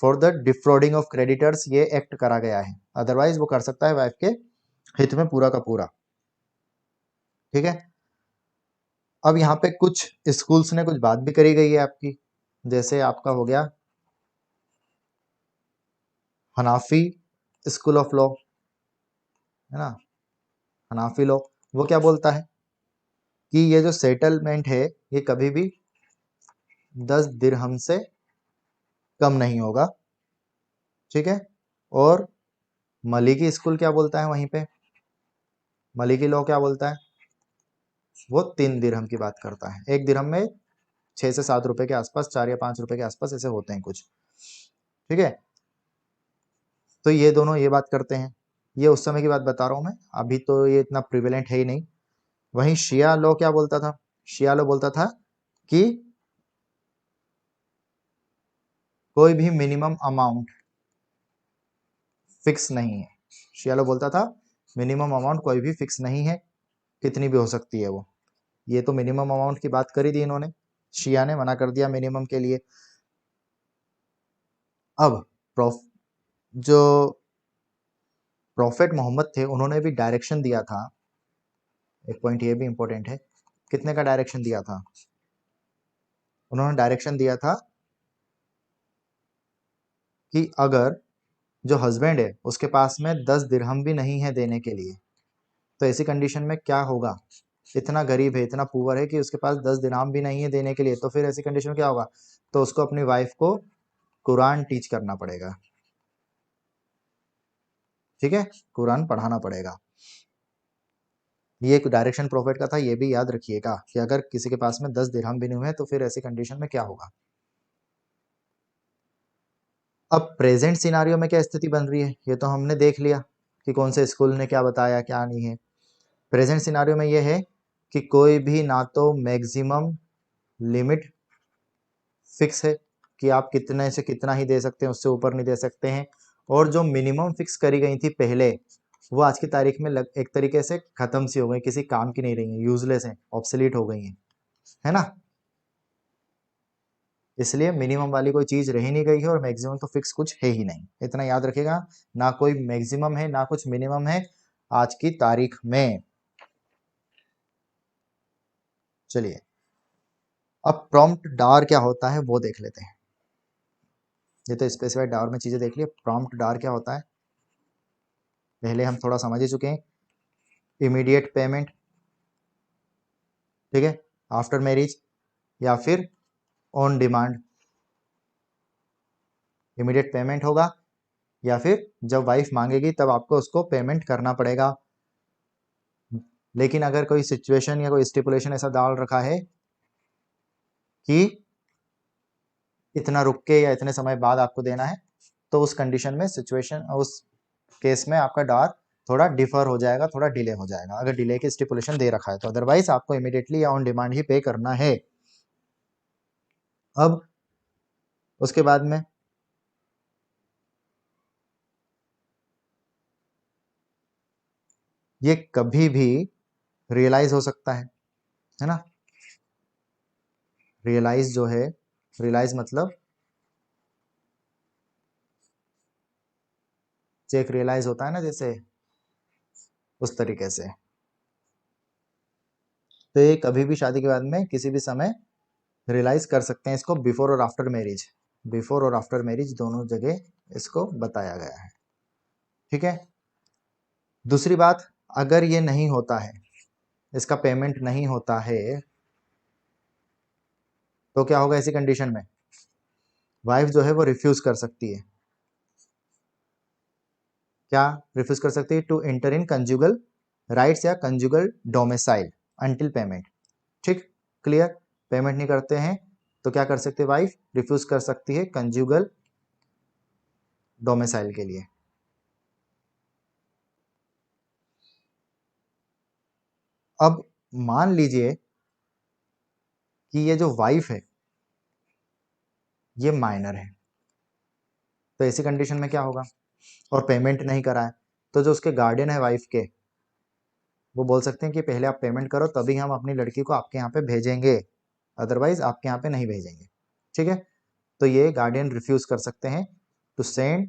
फॉर द डिफ्रॉडिंग ऑफ क्रेडिटर्स ये एक्ट करा गया है। अदरवाइज वो कर सकता है वाइफ के हित में पूरा का पूरा। ठीक है। अब यहाँ पे कुछ स्कूल्स ने कुछ बात भी करी गई है आपकी, जैसे आपका हो गया हनाफी स्कूल ऑफ लॉ, है ना, हनाफी लॉ, वो क्या बोलता है कि ये जो सेटलमेंट है ये कभी भी 10 दिरहम से कम नहीं होगा। ठीक है। और मलिकी स्कूल क्या बोलता है, वहीं पे मलिकी लॉ क्या बोलता है, वो 3 दिरहम की बात करता है। 1 दिरहम में 6 से 7 रुपए के आसपास, 4 या 5 रुपए के आसपास ऐसे होते हैं कुछ। ठीक है, तो ये दोनों ये बात करते हैं। ये उस समय की बात बता रहा हूं मैं, अभी तो ये इतना प्रिवेलेंट है ही नहीं। वहीं शिया लॉ क्या बोलता था, शिया लॉ बोलता था कि कोई भी मिनिमम अमाउंट फिक्स नहीं है। शिया लॉ बोलता था मिनिमम अमाउंट कोई भी फिक्स नहीं है, कितनी भी हो सकती है वो। ये तो मिनिमम अमाउंट की बात करी थी इन्होंने, शिया ने मना कर दिया मिनिमम के लिए। अब प्रॉफ जो प्रॉफेट मोहम्मद थे उन्होंने भी डायरेक्शन दिया था, एक पॉइंट ये भी इंपॉर्टेंट है, कितने का डायरेक्शन दिया था, उन्होंने डायरेक्शन दिया था कि अगर जो हस्बैंड है उसके पास में 10 दिरहम भी नहीं है देने के लिए, तो ऐसी कंडीशन में क्या होगा, इतना गरीब है, इतना पुअर है कि उसके पास 10 दिरहम भी नहीं है देने के लिए, तो फिर ऐसी कंडीशन में क्या होगा? तो उसको अपनी वाइफ को कुरान टीच करना पड़ेगा, ठीक है, कुरान पढ़ाना पड़ेगा। ये एक डायरेक्शन प्रॉफिट का था, ये भी याद रखिएगा कि अगर किसी के पास में 10 दिरहम भी नहीं हुए तो फिर ऐसी कंडीशन में क्या होगा। अब प्रेजेंट सिनारियो में क्या स्थिति बन रही है, ये तो हमने देख लिया कि कौन से स्कूल ने क्या बताया क्या नहीं है। प्रेजेंट सिनारियो में ये है कि कोई भी ना तो मैक्सिमम लिमिट फिक्स है कि आप कितने से कितना ही दे सकते हैं, उससे ऊपर नहीं दे सकते हैं, और जो मिनिमम फिक्स करी गई थी पहले वो आज की तारीख में एक तरीके से खत्म सी हो गई, किसी काम की नहीं रही है, यूजलेस है, ऑब्सोलीट हो गई है ना। इसलिए मिनिमम वाली कोई चीज रही नहीं गई है और मैक्सिमम तो फिक्स कुछ है ही नहीं, इतना याद रखिएगा। ना कोई मैक्सिमम है ना कुछ मिनिमम है आज की तारीख में। चलिए अब प्रॉम्प्ट डार क्या होता है वो देख लेते हैं। ये तो स्पेसिफाइड डार में चीजें देख लिया, प्रॉम्प्ट डार क्या होता है पहले हम थोड़ा समझ ही चुके हैं। इमीडिएट पेमेंट, ठीक है, आफ्टर मैरिज या फिर ऑन डिमांड। इमीडिएट पेमेंट होगा या फिर जब वाइफ मांगेगी तब आपको उसको पेमेंट करना पड़ेगा। लेकिन अगर कोई सिचुएशन या कोई स्टिपुलेशन ऐसा डाल रखा है कि इतना रुक के या इतने समय बाद आपको देना है, तो उस कंडीशन में सिचुएशन उस केस में आपका डार थोड़ा डिफर हो जाएगा, थोड़ा डिले हो जाएगा, अगर डिले की स्टिपुलेशन दे रखा है तो। अदरवाइज आपको इमीडिएटली या ऑन डिमांड ही पे करना है। अब उसके बाद में ये कभी भी रियलाइज हो सकता है ना। रियलाइज जो है, रियलाइज मतलब चेक रियलाइज होता है ना जैसे, उस तरीके से। तो ये कभी भी शादी के बाद में किसी भी समय रियलाइज कर सकते हैं इसको, बिफोर और आफ्टर मैरिज, बिफोर और आफ्टर मैरिज दोनों जगह इसको बताया गया है, ठीक है। दूसरी बात, अगर ये नहीं होता है, इसका पेमेंट नहीं होता है, तो क्या होगा ऐसी कंडीशन में? वाइफ जो है वो रिफ्यूज कर सकती है। क्या रिफ्यूज कर सकती है? To enter in conjugal rights या कंजुगल डोमिसाइल अंटिल पेमेंट, ठीक, क्लियर। पेमेंट नहीं करते हैं तो क्या कर सकते हैं? वाइफ रिफ्यूज कर सकती है कंजुगल डोमिसाइल के लिए। अब मान लीजिए कि ये जो वाइफ है ये माइनर है, तो ऐसी कंडीशन में क्या होगा? और पेमेंट नहीं करा है, तो जो उसके गार्डियन है वाइफ के, वो बोल सकते हैं कि पहले आप पेमेंट करो तभी हम अपनी लड़की को आपके यहाँ पे भेजेंगे, अदरवाइज आपके यहाँ पे नहीं भेजेंगे, ठीक है। तो ये गार्डियन रिफ्यूज कर सकते हैं टू सेंड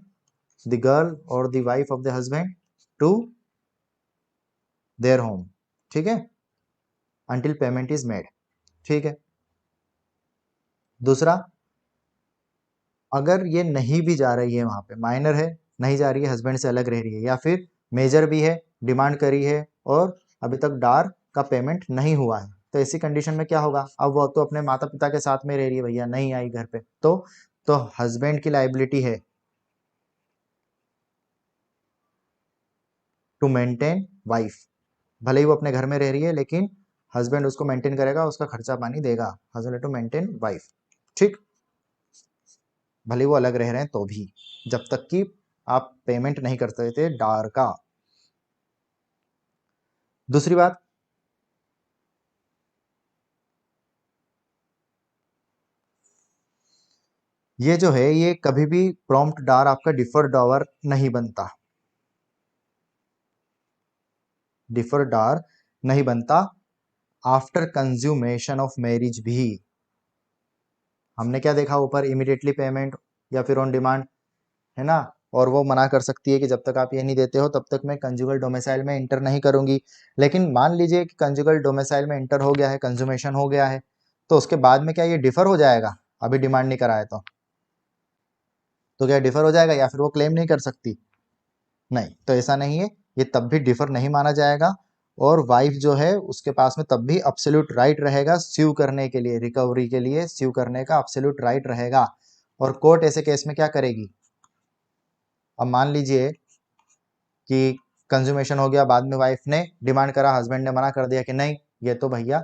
द गर्ल और the wife of the husband to their home, ठीक है, अंटिल पेमेंट इज मेड, ठीक है। दूसरा, अगर ये नहीं भी जा रही है वहां पे, माइनर है, नहीं जा रही है, हस्बैंड से अलग रह रही है, या फिर मेजर भी है, डिमांड करी है और अभी तक डार का पेमेंट नहीं हुआ है, तो ऐसी कंडीशन में क्या होगा? अब वो तो अपने माता पिता के साथ में रह रही है, भैया नहीं आई घर पे, तो हस्बैंड की लाइबिलिटी है टू मेंटेन वाइफ। भले ही वो अपने घर में रह रही है लेकिन हस्बैंड उसको मेंटेन करेगा, उसका खर्चा पानी देगा, हस्बैंड टू मेंटेन वाइफ, ठीक, भले वो अलग रह रहे हैं तो भी, जब तक कि आप पेमेंट नहीं करते थे डार का। दूसरी बात, ये जो है ये कभी भी प्रॉम्प्ट डार आपका डिफर डॉवर नहीं बनता, डिफर डार नहीं बनता आफ्टर कंज्यूमेशन ऑफ मैरिज भी। हमने क्या देखा ऊपर? इमीडिएटली पेमेंट या फिर ऑन डिमांड, है ना। और वो मना कर सकती है कि जब तक आप ये नहीं देते हो तब तक मैं कंजुगल डोमिसाइल में इंटर नहीं करूंगी। लेकिन मान लीजिए कि कंजुगल डोमिसाइल में इंटर हो गया है, कंज्यूमेशन हो गया है, तो उसके बाद में क्या ये डिफर हो जाएगा? अभी डिमांड नहीं कराए तो क्या डिफर हो जाएगा या फिर वो क्लेम नहीं कर सकती? नहीं, तो ऐसा नहीं है, ये तब भी डिफर नहीं माना जाएगा और वाइफ जो है उसके पास में तब भी अब्सोल्यूट राइट रहेगा स्यू करने के लिए, रिकवरी के लिए स्यू करने का अब्सोल्यूट राइट रहेगा। और कोर्ट ऐसे केस में क्या करेगी? अब मान लीजिए कि कंज्यूमेशन हो गया, बाद में वाइफ ने डिमांड करा, हस्बैंड ने मना कर दिया कि नहीं ये तो भैया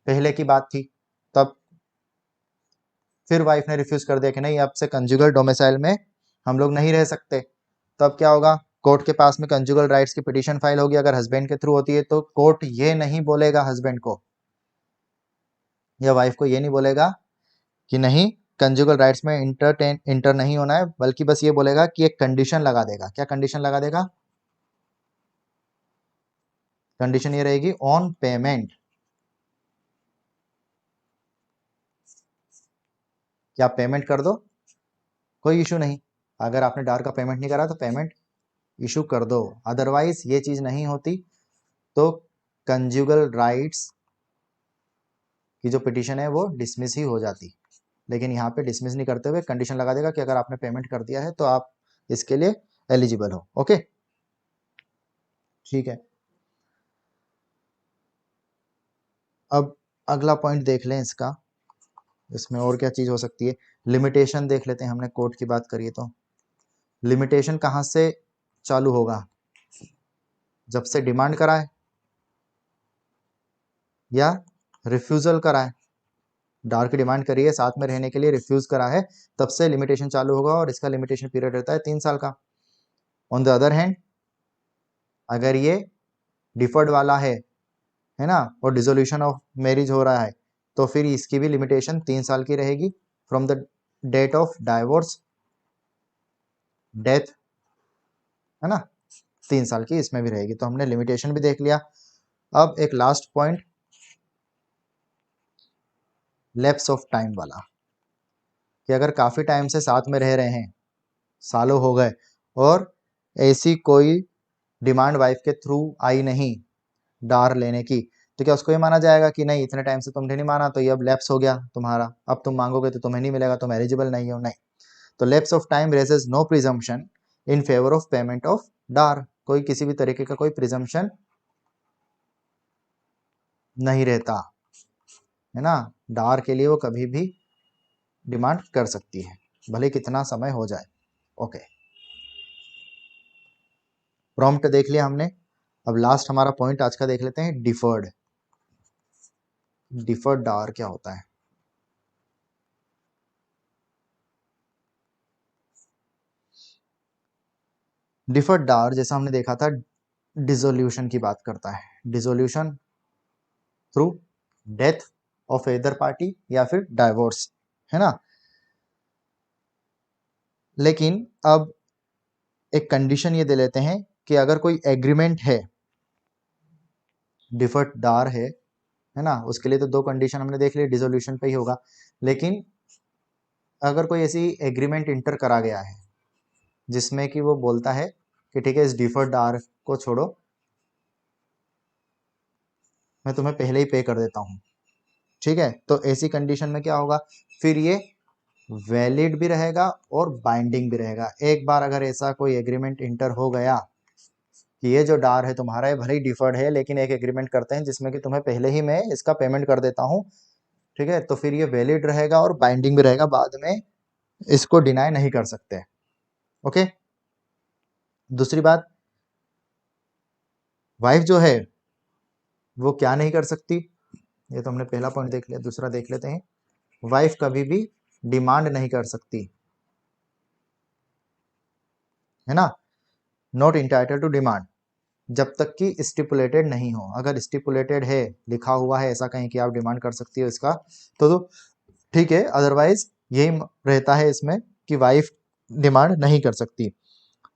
पहले की बात थी, तब फिर वाइफ ने रिफ्यूज कर दिया कि नहीं अब से कंजुगल डोमिसाइल में हम लोग नहीं रह सकते, तब क्या होगा? कोर्ट के पास में कंजुगल राइट्स की पिटीशन फाइल होगी। अगर हस्बैंड के थ्रू होती है तो कोर्ट ये नहीं बोलेगा हस्बैंड को या वाइफ को, ये नहीं बोलेगा कि नहीं कंजुगल राइट्स में इंटर नहीं होना है, बल्कि बस ये बोलेगा कि एक कंडीशन लगा देगा। क्या कंडीशन लगा देगा? कंडीशन ये रहेगी ऑन पेमेंट, कि आप पेमेंट कर दो, कोई इशू नहीं। अगर आपने डार का पेमेंट नहीं करा तो पेमेंट इशू कर दो, अदरवाइज ये चीज नहीं होती तो कंजुगल राइट्स की जो पिटीशन है वो डिसमिस ही हो जाती। लेकिन यहाँ पे डिसमिस नहीं करते हुए कंडीशन लगा देगा कि अगर आपने पेमेंट कर दिया है तो आप इसके लिए एलिजिबल हो। ओके, ठीक है। अब अगला पॉइंट देख लें इसका, इसमें और क्या चीज हो सकती है? लिमिटेशन देख लेते हैं। हमने कोर्ट की बात करी तो लिमिटेशन कहाँ से चालू होगा? जब से डिमांड कराए या रिफ्यूजल कराए। डार की डिमांड करी है, साथ में रहने के लिए रिफ्यूज करा है, तब से लिमिटेशन चालू होगा और इसका लिमिटेशन पीरियड रहता है 3 साल का। ऑन द अदर हैंड अगर ये डिफर्ड वाला है ना, और डिसोल्यूशन ऑफ मैरिज हो रहा है तो फिर इसकी भी लिमिटेशन 3 साल की रहेगी from the date of divorce, death, है ना, 3 साल की इसमें भी रहेगी। तो हमने लिमिटेशन भी देख लिया। अब एक last point lapse of time वाला, कि अगर काफी टाइम से साथ में रह रहे हैं, सालों हो गए, और ऐसी कोई डिमांड वाइफ के थ्रू आई नहीं डार लेने की, तो क्या उसको ये माना जाएगा कि नहीं इतने टाइम से तुमने नहीं माना तो ये अब लैप्स हो गया तुम्हारा, अब तुम मांगोगे तो तुम्हें नहीं मिलेगा, तुम एलिजिबल नहीं हो? नहीं। तो lapse of time raises no presumption in favour of payment of dower. कोई किसी भी तरीके का कोई प्रिजम्पशन नहीं रहता, है ना। डार के लिए वो कभी भी डिमांड कर सकती है, भले कितना समय हो जाए। ओके, प्रॉम्प्ट देख लिया हमने। अब लास्ट हमारा पॉइंट आज का देख लेते हैं, डिफर्ड। डिफर्ड डार क्या होता है? डिफर्ड डार जैसा हमने देखा था डिसोल्यूशन की बात करता है, dissolution through death of either party या फिर डाइवोर्स, है ना। लेकिन अब एक कंडीशन ये दे लेते हैं कि अगर कोई एग्रीमेंट है, डिफर्ड डार है ना, उसके लिए तो 2 कंडीशन हमने देख ली, डिसोल्यूशन पे ही होगा। लेकिन अगर कोई ऐसी एग्रीमेंट इंटर करा गया है जिसमें कि वो बोलता है कि ठीक है इस डिफर्ड डार को छोड़ो, मैं तुम्हें पहले ही पे कर देता हूँ, ठीक है, तो ऐसी कंडीशन में क्या होगा? फिर ये वैलिड भी रहेगा और बाइंडिंग भी रहेगा। एक बार अगर ऐसा कोई एग्रीमेंट इंटर हो गया कि ये जो डार है तुम्हारा है, भले ही डिफर्ड है, लेकिन एक एग्रीमेंट करते हैं जिसमें कि तुम्हें पहले ही मैं इसका पेमेंट कर देता हूँ, ठीक है, तो फिर ये वैलिड रहेगा और बाइंडिंग भी रहेगा, बाद में इसको डिनाई नहीं कर सकते। ओके, दूसरी बात, वाइफ जो है वो क्या नहीं कर सकती? ये तो हमने पहला पॉइंट देख लिया, दूसरा देख लेते हैं। वाइफ कभी भी डिमांड नहीं कर सकती, है ना, नॉट इंटाइटल टू डिमांड, जब तक कि स्टिपुलेटेड नहीं हो। अगर स्टिपुलेटेड है, लिखा हुआ है ऐसा कहीं कि आप डिमांड कर सकती हो इसका, तो ठीक है, अदरवाइज यही रहता है इसमें कि वाइफ डिमांड नहीं कर सकती।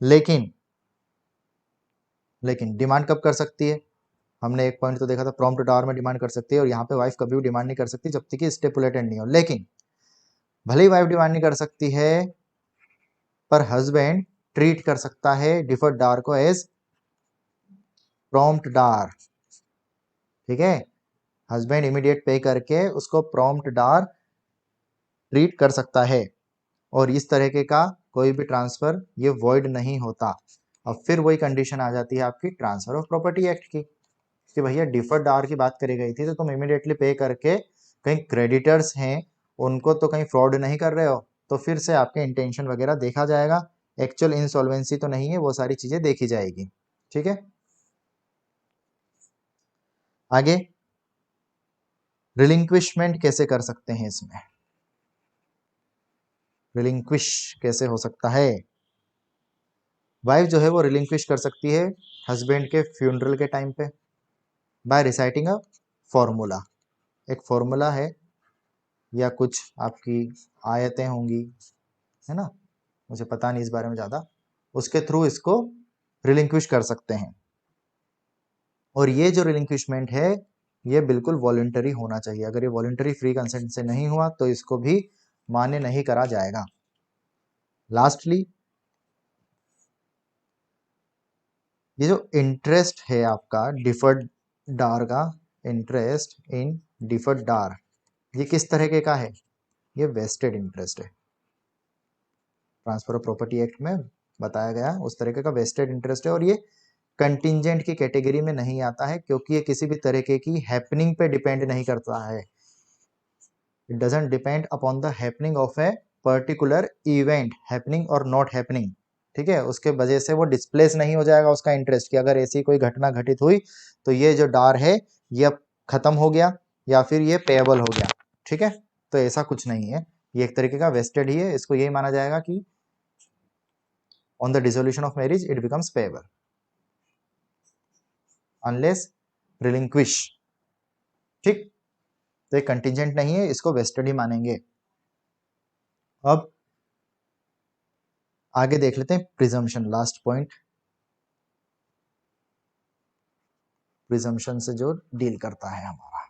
लेकिन लेकिन डिमांड कब कर सकती है? हमने एक पॉइंट तो देखा था, प्रॉम्प्ट डार में डिमांड कर सकती है, और यहाँ पे वाइफ कभी भी डिमांड नहीं कर सकती जब तक कि स्टिपुलेटेड नहीं हो। लेकिन भले ही वाइफ डिमांड नहीं कर सकती है, पर हस्बैंड ट्रीट कर सकता है डिफर्ड डार को एज प्रॉम्प्ट डार, ठीक है, हस्बैंड इमीडिएट पे करके उसको प्रॉम्प्ट डार ट्रीट कर सकता है, और इस तरीके का कोई भी ट्रांसफर ये वॉइड नहीं होता। अब फिर वही कंडीशन आ जाती है आपकी ट्रांसफर ऑफ प्रॉपर्टी एक्ट की, कि भैया डिफर्ड डार की बात करी गई थी तो तुम इमीडिएटली पे करके कहीं क्रेडिटर्स हैं उनको तो कहीं फ्रॉड नहीं कर रहे हो, तो फिर से आपके इंटेंशन वगैरह देखा जाएगा। एक्चुअल इंसॉल्वेंसी तो नहीं है, वो सारी चीजें देखी जाएगी। ठीक है, आगे रिलिंक्विशमेंट कैसे कर सकते हैं, इसमें रिलिंक्विश कैसे हो सकता है? वाइफ जो है वो रिलिंक्विश कर सकती है हस्बैंड के फ्यूनरल के टाइम पे बाय रिसाइटिंग अ फॉर्मूला। एक फॉर्मूला है या कुछ आपकी आयतें होंगी, है ना, मुझे पता नहीं इस बारे में ज़्यादा, उसके थ्रू इसको रिलिंक्विश कर सकते हैं। और ये जो रिलिंक्विशमेंट है ये बिल्कुल वॉलंटरी होना चाहिए। अगर ये वॉलंटरी फ्री कंसेंट से नहीं हुआ तो इसको भी मान्य नहीं करा जाएगा। लास्टली ये जो इंटरेस्ट है आपका डिफर्ड डार का, इंटरेस्ट इन डिफर्ड डार, ये किस तरह का है? ये वेस्टेड इंटरेस्ट है। ट्रांसफर ऑफ प्रॉपर्टी एक्ट में बताया गया उस तरीके का वेस्टेड इंटरेस्ट है, और ये कंटिंजेंट की कैटेगरी में नहीं आता है क्योंकि ये किसी भी तरीके की हैपनिंग पे डिपेंड नहीं करता है। It doesn't depend upon the happening of a particular event, happening और नॉट हैपनिंग। ठीक है, उसके वजह से वो डिस्प्लेस नहीं हो जाएगा उसका इंटरेस्ट कि अगर ऐसी कोई घटना घटित हुई तो ये जो डार है ये अब खत्म हो गया या फिर ये पेएबल हो गया। ठीक है, तो ऐसा कुछ नहीं है, ये एक तरीके का वेस्टेड ही है। इसको यही माना जाएगा कि on the dissolution of marriage it becomes payable unless relinquish. ठीक, तो ये कंटिजेंट नहीं है, इसको वेस्टेड ही मानेंगे। अब आगे देख लेते हैं प्रिजम्पशन, लास्ट पॉइंट प्रिजम्पशन से जो डील करता है हमारा।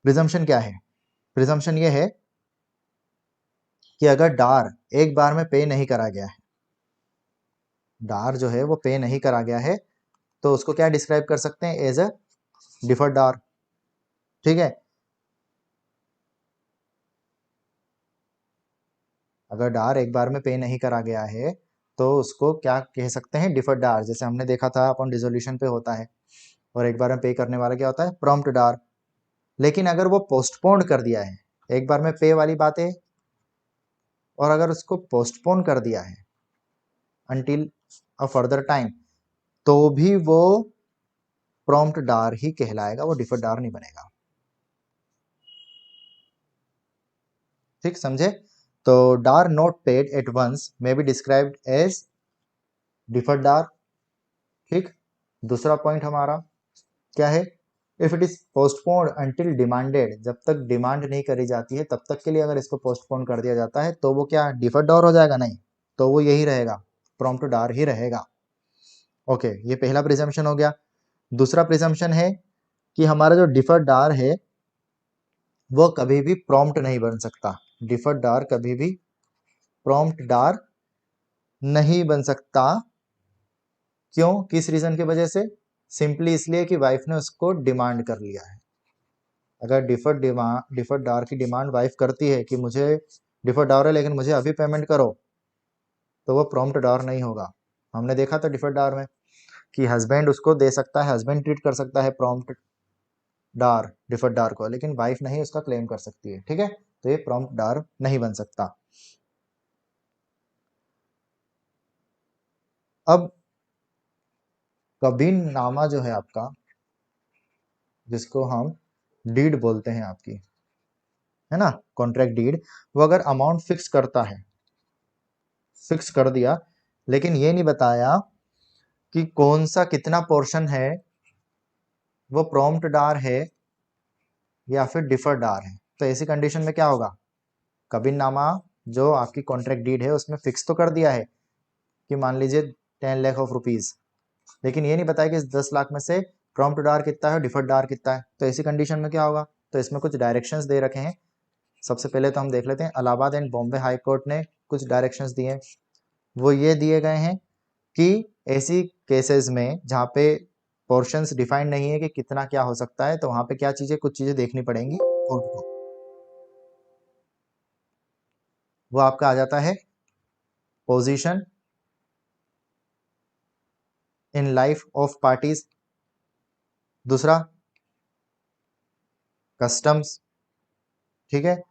प्रिजम्पशन क्या है? प्रिजम्पशन ये है कि अगर डार एक बार में पे नहीं करा गया है, डार जो है वो पे नहीं करा गया है, तो उसको क्या डिस्क्राइब कर सकते हैं? As a deferred dower. ठीक है, अगर डार एक बार में पे नहीं करा गया है तो उसको क्या कह सकते हैं? डिफर्ड डार। जैसे हमने देखा था अपन डिसोल्यूशन पे होता है और एक बार में पे करने वाला क्या होता है? प्रॉम्प्ट डार। लेकिन अगर वो पोस्टपोन कर दिया है, एक बार में पे वाली बात है, और अगर उसको पोस्टपोन कर दिया है अंटिल अ फर्दर टाइम, तो भी वो प्रॉम्प्ट डार ही कहलाएगा, वो डिफर्ड डार नहीं बनेगा। ठीक, समझे? तो dower not paid at once may be described as deferred dower. ठीक, दूसरा पॉइंट हमारा क्या है? If it is postponed until demanded, जब तक डिमांड नहीं करी जाती है तब तक के लिए अगर इसको पोस्टपोन कर दिया जाता है तो वो क्या डिफर्ड डार हो जाएगा? नहीं, तो वो यही रहेगा, प्रॉम्प्ट डार ही रहेगा। ओके, ये पहला प्रिजम्पशन हो गया। दूसरा प्रिजम्पशन है कि हमारा जो डिफर्ड डार है वो कभी भी प्रॉम्प्ट नहीं बन सकता। डिफर्ड डार कभी भी प्रॉम्प्ट डार नहीं बन सकता। क्यों? किस रीजन की वजह से? सिंपली इसलिए कि वाइफ ने उसको डिमांड कर लिया है। अगर डिफर्ड डार की डिमांड वाइफ करती है कि मुझे डिफर्ड डार है लेकिन मुझे अभी पेमेंट करो, तो वो प्रॉम्प्ट डार नहीं होगा। हमने देखा था डिफर्ड डार में कि हस्बैंड उसको दे सकता है, हस्बैंड ट्रीट कर सकता है प्रॉम्प्ट डार डिफर्ड डार को, लेकिन वाइफ नहीं उसका क्लेम कर सकती है। ठीक है, तो ये प्रॉम्प्ट डार नहीं बन सकता। अब कबीन नामा जो है आपका, जिसको हम डीड बोलते हैं आपकी, है ना, कॉन्ट्रैक्ट डीड, वो अगर अमाउंट फिक्स करता है, फिक्स कर दिया, लेकिन ये नहीं बताया कि कौन सा कितना पोर्शन है वो प्रॉम्प्ट डार है या फिर डिफर्ड डार है, तो ऐसी कंडीशन में क्या होगा? कबीननामा जो आपकी कॉन्ट्रैक्ट डीड है उसमें फिक्स तो कर दिया है कि मान लीजिए 10 लाख ऑफ रुपीज, लेकिन ये नहीं बताया कि इस 10 लाख में से प्रॉम्प्ट डार कितना है, डिफर्ड डार कितना है, तो ऐसी कंडीशन में क्या होगा? तो इसमें कुछ डायरेक्शंस दे रखे हैं। सबसे पहले तो हम देख लेते हैं, Allahabad and Bombay high court ने कुछ डायरेक्शंस दिए। वो ये दिए गए हैं कि ऐसी केसेस में जहाँ पे पोर्शंस डिफाइंड नहीं है कि कितना क्या हो सकता है, तो वहां पे क्या चीजें, कुछ चीजें देखनी पड़ेंगी कोर्ट को। वो आपका आ जाता है position in life of parties, दूसरा कस्टम्स, ठीक है,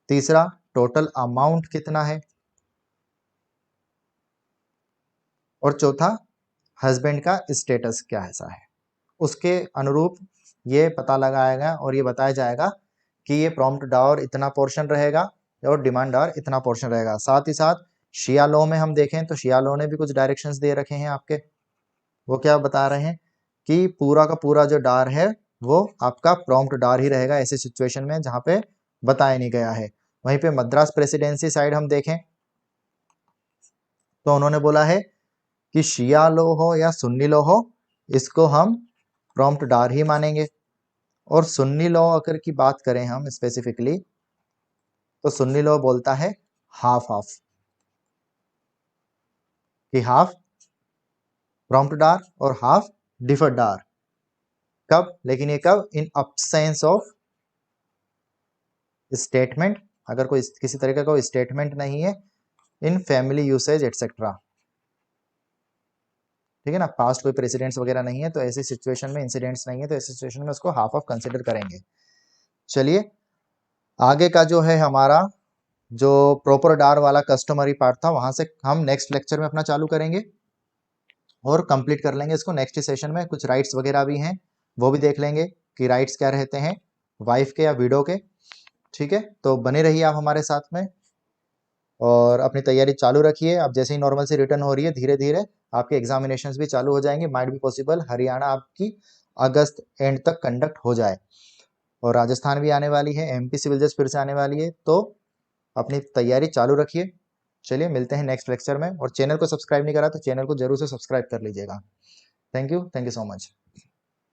तीसरा टोटल अमाउंट कितना है, और चौथा हस्बैंड का स्टेटस क्या ऐसा है। उसके अनुरूप ये पता लगाएगा और ये बताया जाएगा कि ये प्रॉम्प्ट डॉवर इतना पोर्शन रहेगा और डिमांड डॉवर इतना पोर्शन रहेगा। साथ ही साथ शिया लॉ में हम देखें तो शिया लॉ ने भी कुछ डायरेक्शंस दे रखे हैं आपके। वो क्या बता रहे हैं कि पूरा का पूरा जो डार है वो आपका प्रॉम्प्ट डार ही रहेगा ऐसी सिचुएशन में जहां पे बताया नहीं गया है। वहीं पे मद्रास प्रेसिडेंसी साइड हम देखें तो उन्होंने बोला है कि शिया लॉ हो या सुन्नी लॉ हो, इसको हम प्रॉम्प्ट डार ही मानेंगे। और सुन्नी लॉ अगर की बात करें हम स्पेसिफिकली, तो सुन्नी लॉ बोलता है हाफ हाफ, कि हाफ प्रॉम्प्ट डार और हाफ डिफर्ड डार। कब? लेकिन ये कब? इन अब्सेंस ऑफ स्टेटमेंट, अगर कोई किसी तरीके का कोई स्टेटमेंट नहीं है, इन फैमिली यूसेज एटसेट्रा, ठीक है ना, पास्ट कोई प्रेसिडेंट्स वगैरह नहीं है तो ऐसी सिचुएशन में, इंसिडेंट्स नहीं है तो ऐसी सिचुएशन में उसको हाफ ऑफ कंसिडर करेंगे। चलिए आगे का जो है हमारा जो प्रॉपर डार वाला कस्टमरी पार्ट था वहां से हम नेक्स्ट लेक्चर में अपना चालू करेंगे और कंप्लीट कर लेंगे इसको नेक्स्ट सेशन में। कुछ राइट्स वगैरह भी हैं वो भी देख लेंगे कि राइट्स क्या रहते हैं वाइफ के या विडो के, ठीक है। तो बने रहिए आप हमारे साथ में और अपनी तैयारी चालू रखिए। अब जैसे ही नॉर्मल से रिटर्न हो रही है धीरे धीरे आपके एग्जामिनेशंस भी चालू हो जाएंगे। माइट बी पॉसिबल हरियाणा आपकी अगस्त एंड तक कंडक्ट हो जाए और राजस्थान भी आने वाली है, एमपी सिविल जज फिर से आने वाली है, तो अपनी तैयारी चालू रखिए। चलिए मिलते हैं नेक्स्ट लेक्चर में, और चैनल को सब्सक्राइब नहीं करा तो चैनल को जरूर से सब्सक्राइब कर लीजिएगा। Thank you so much.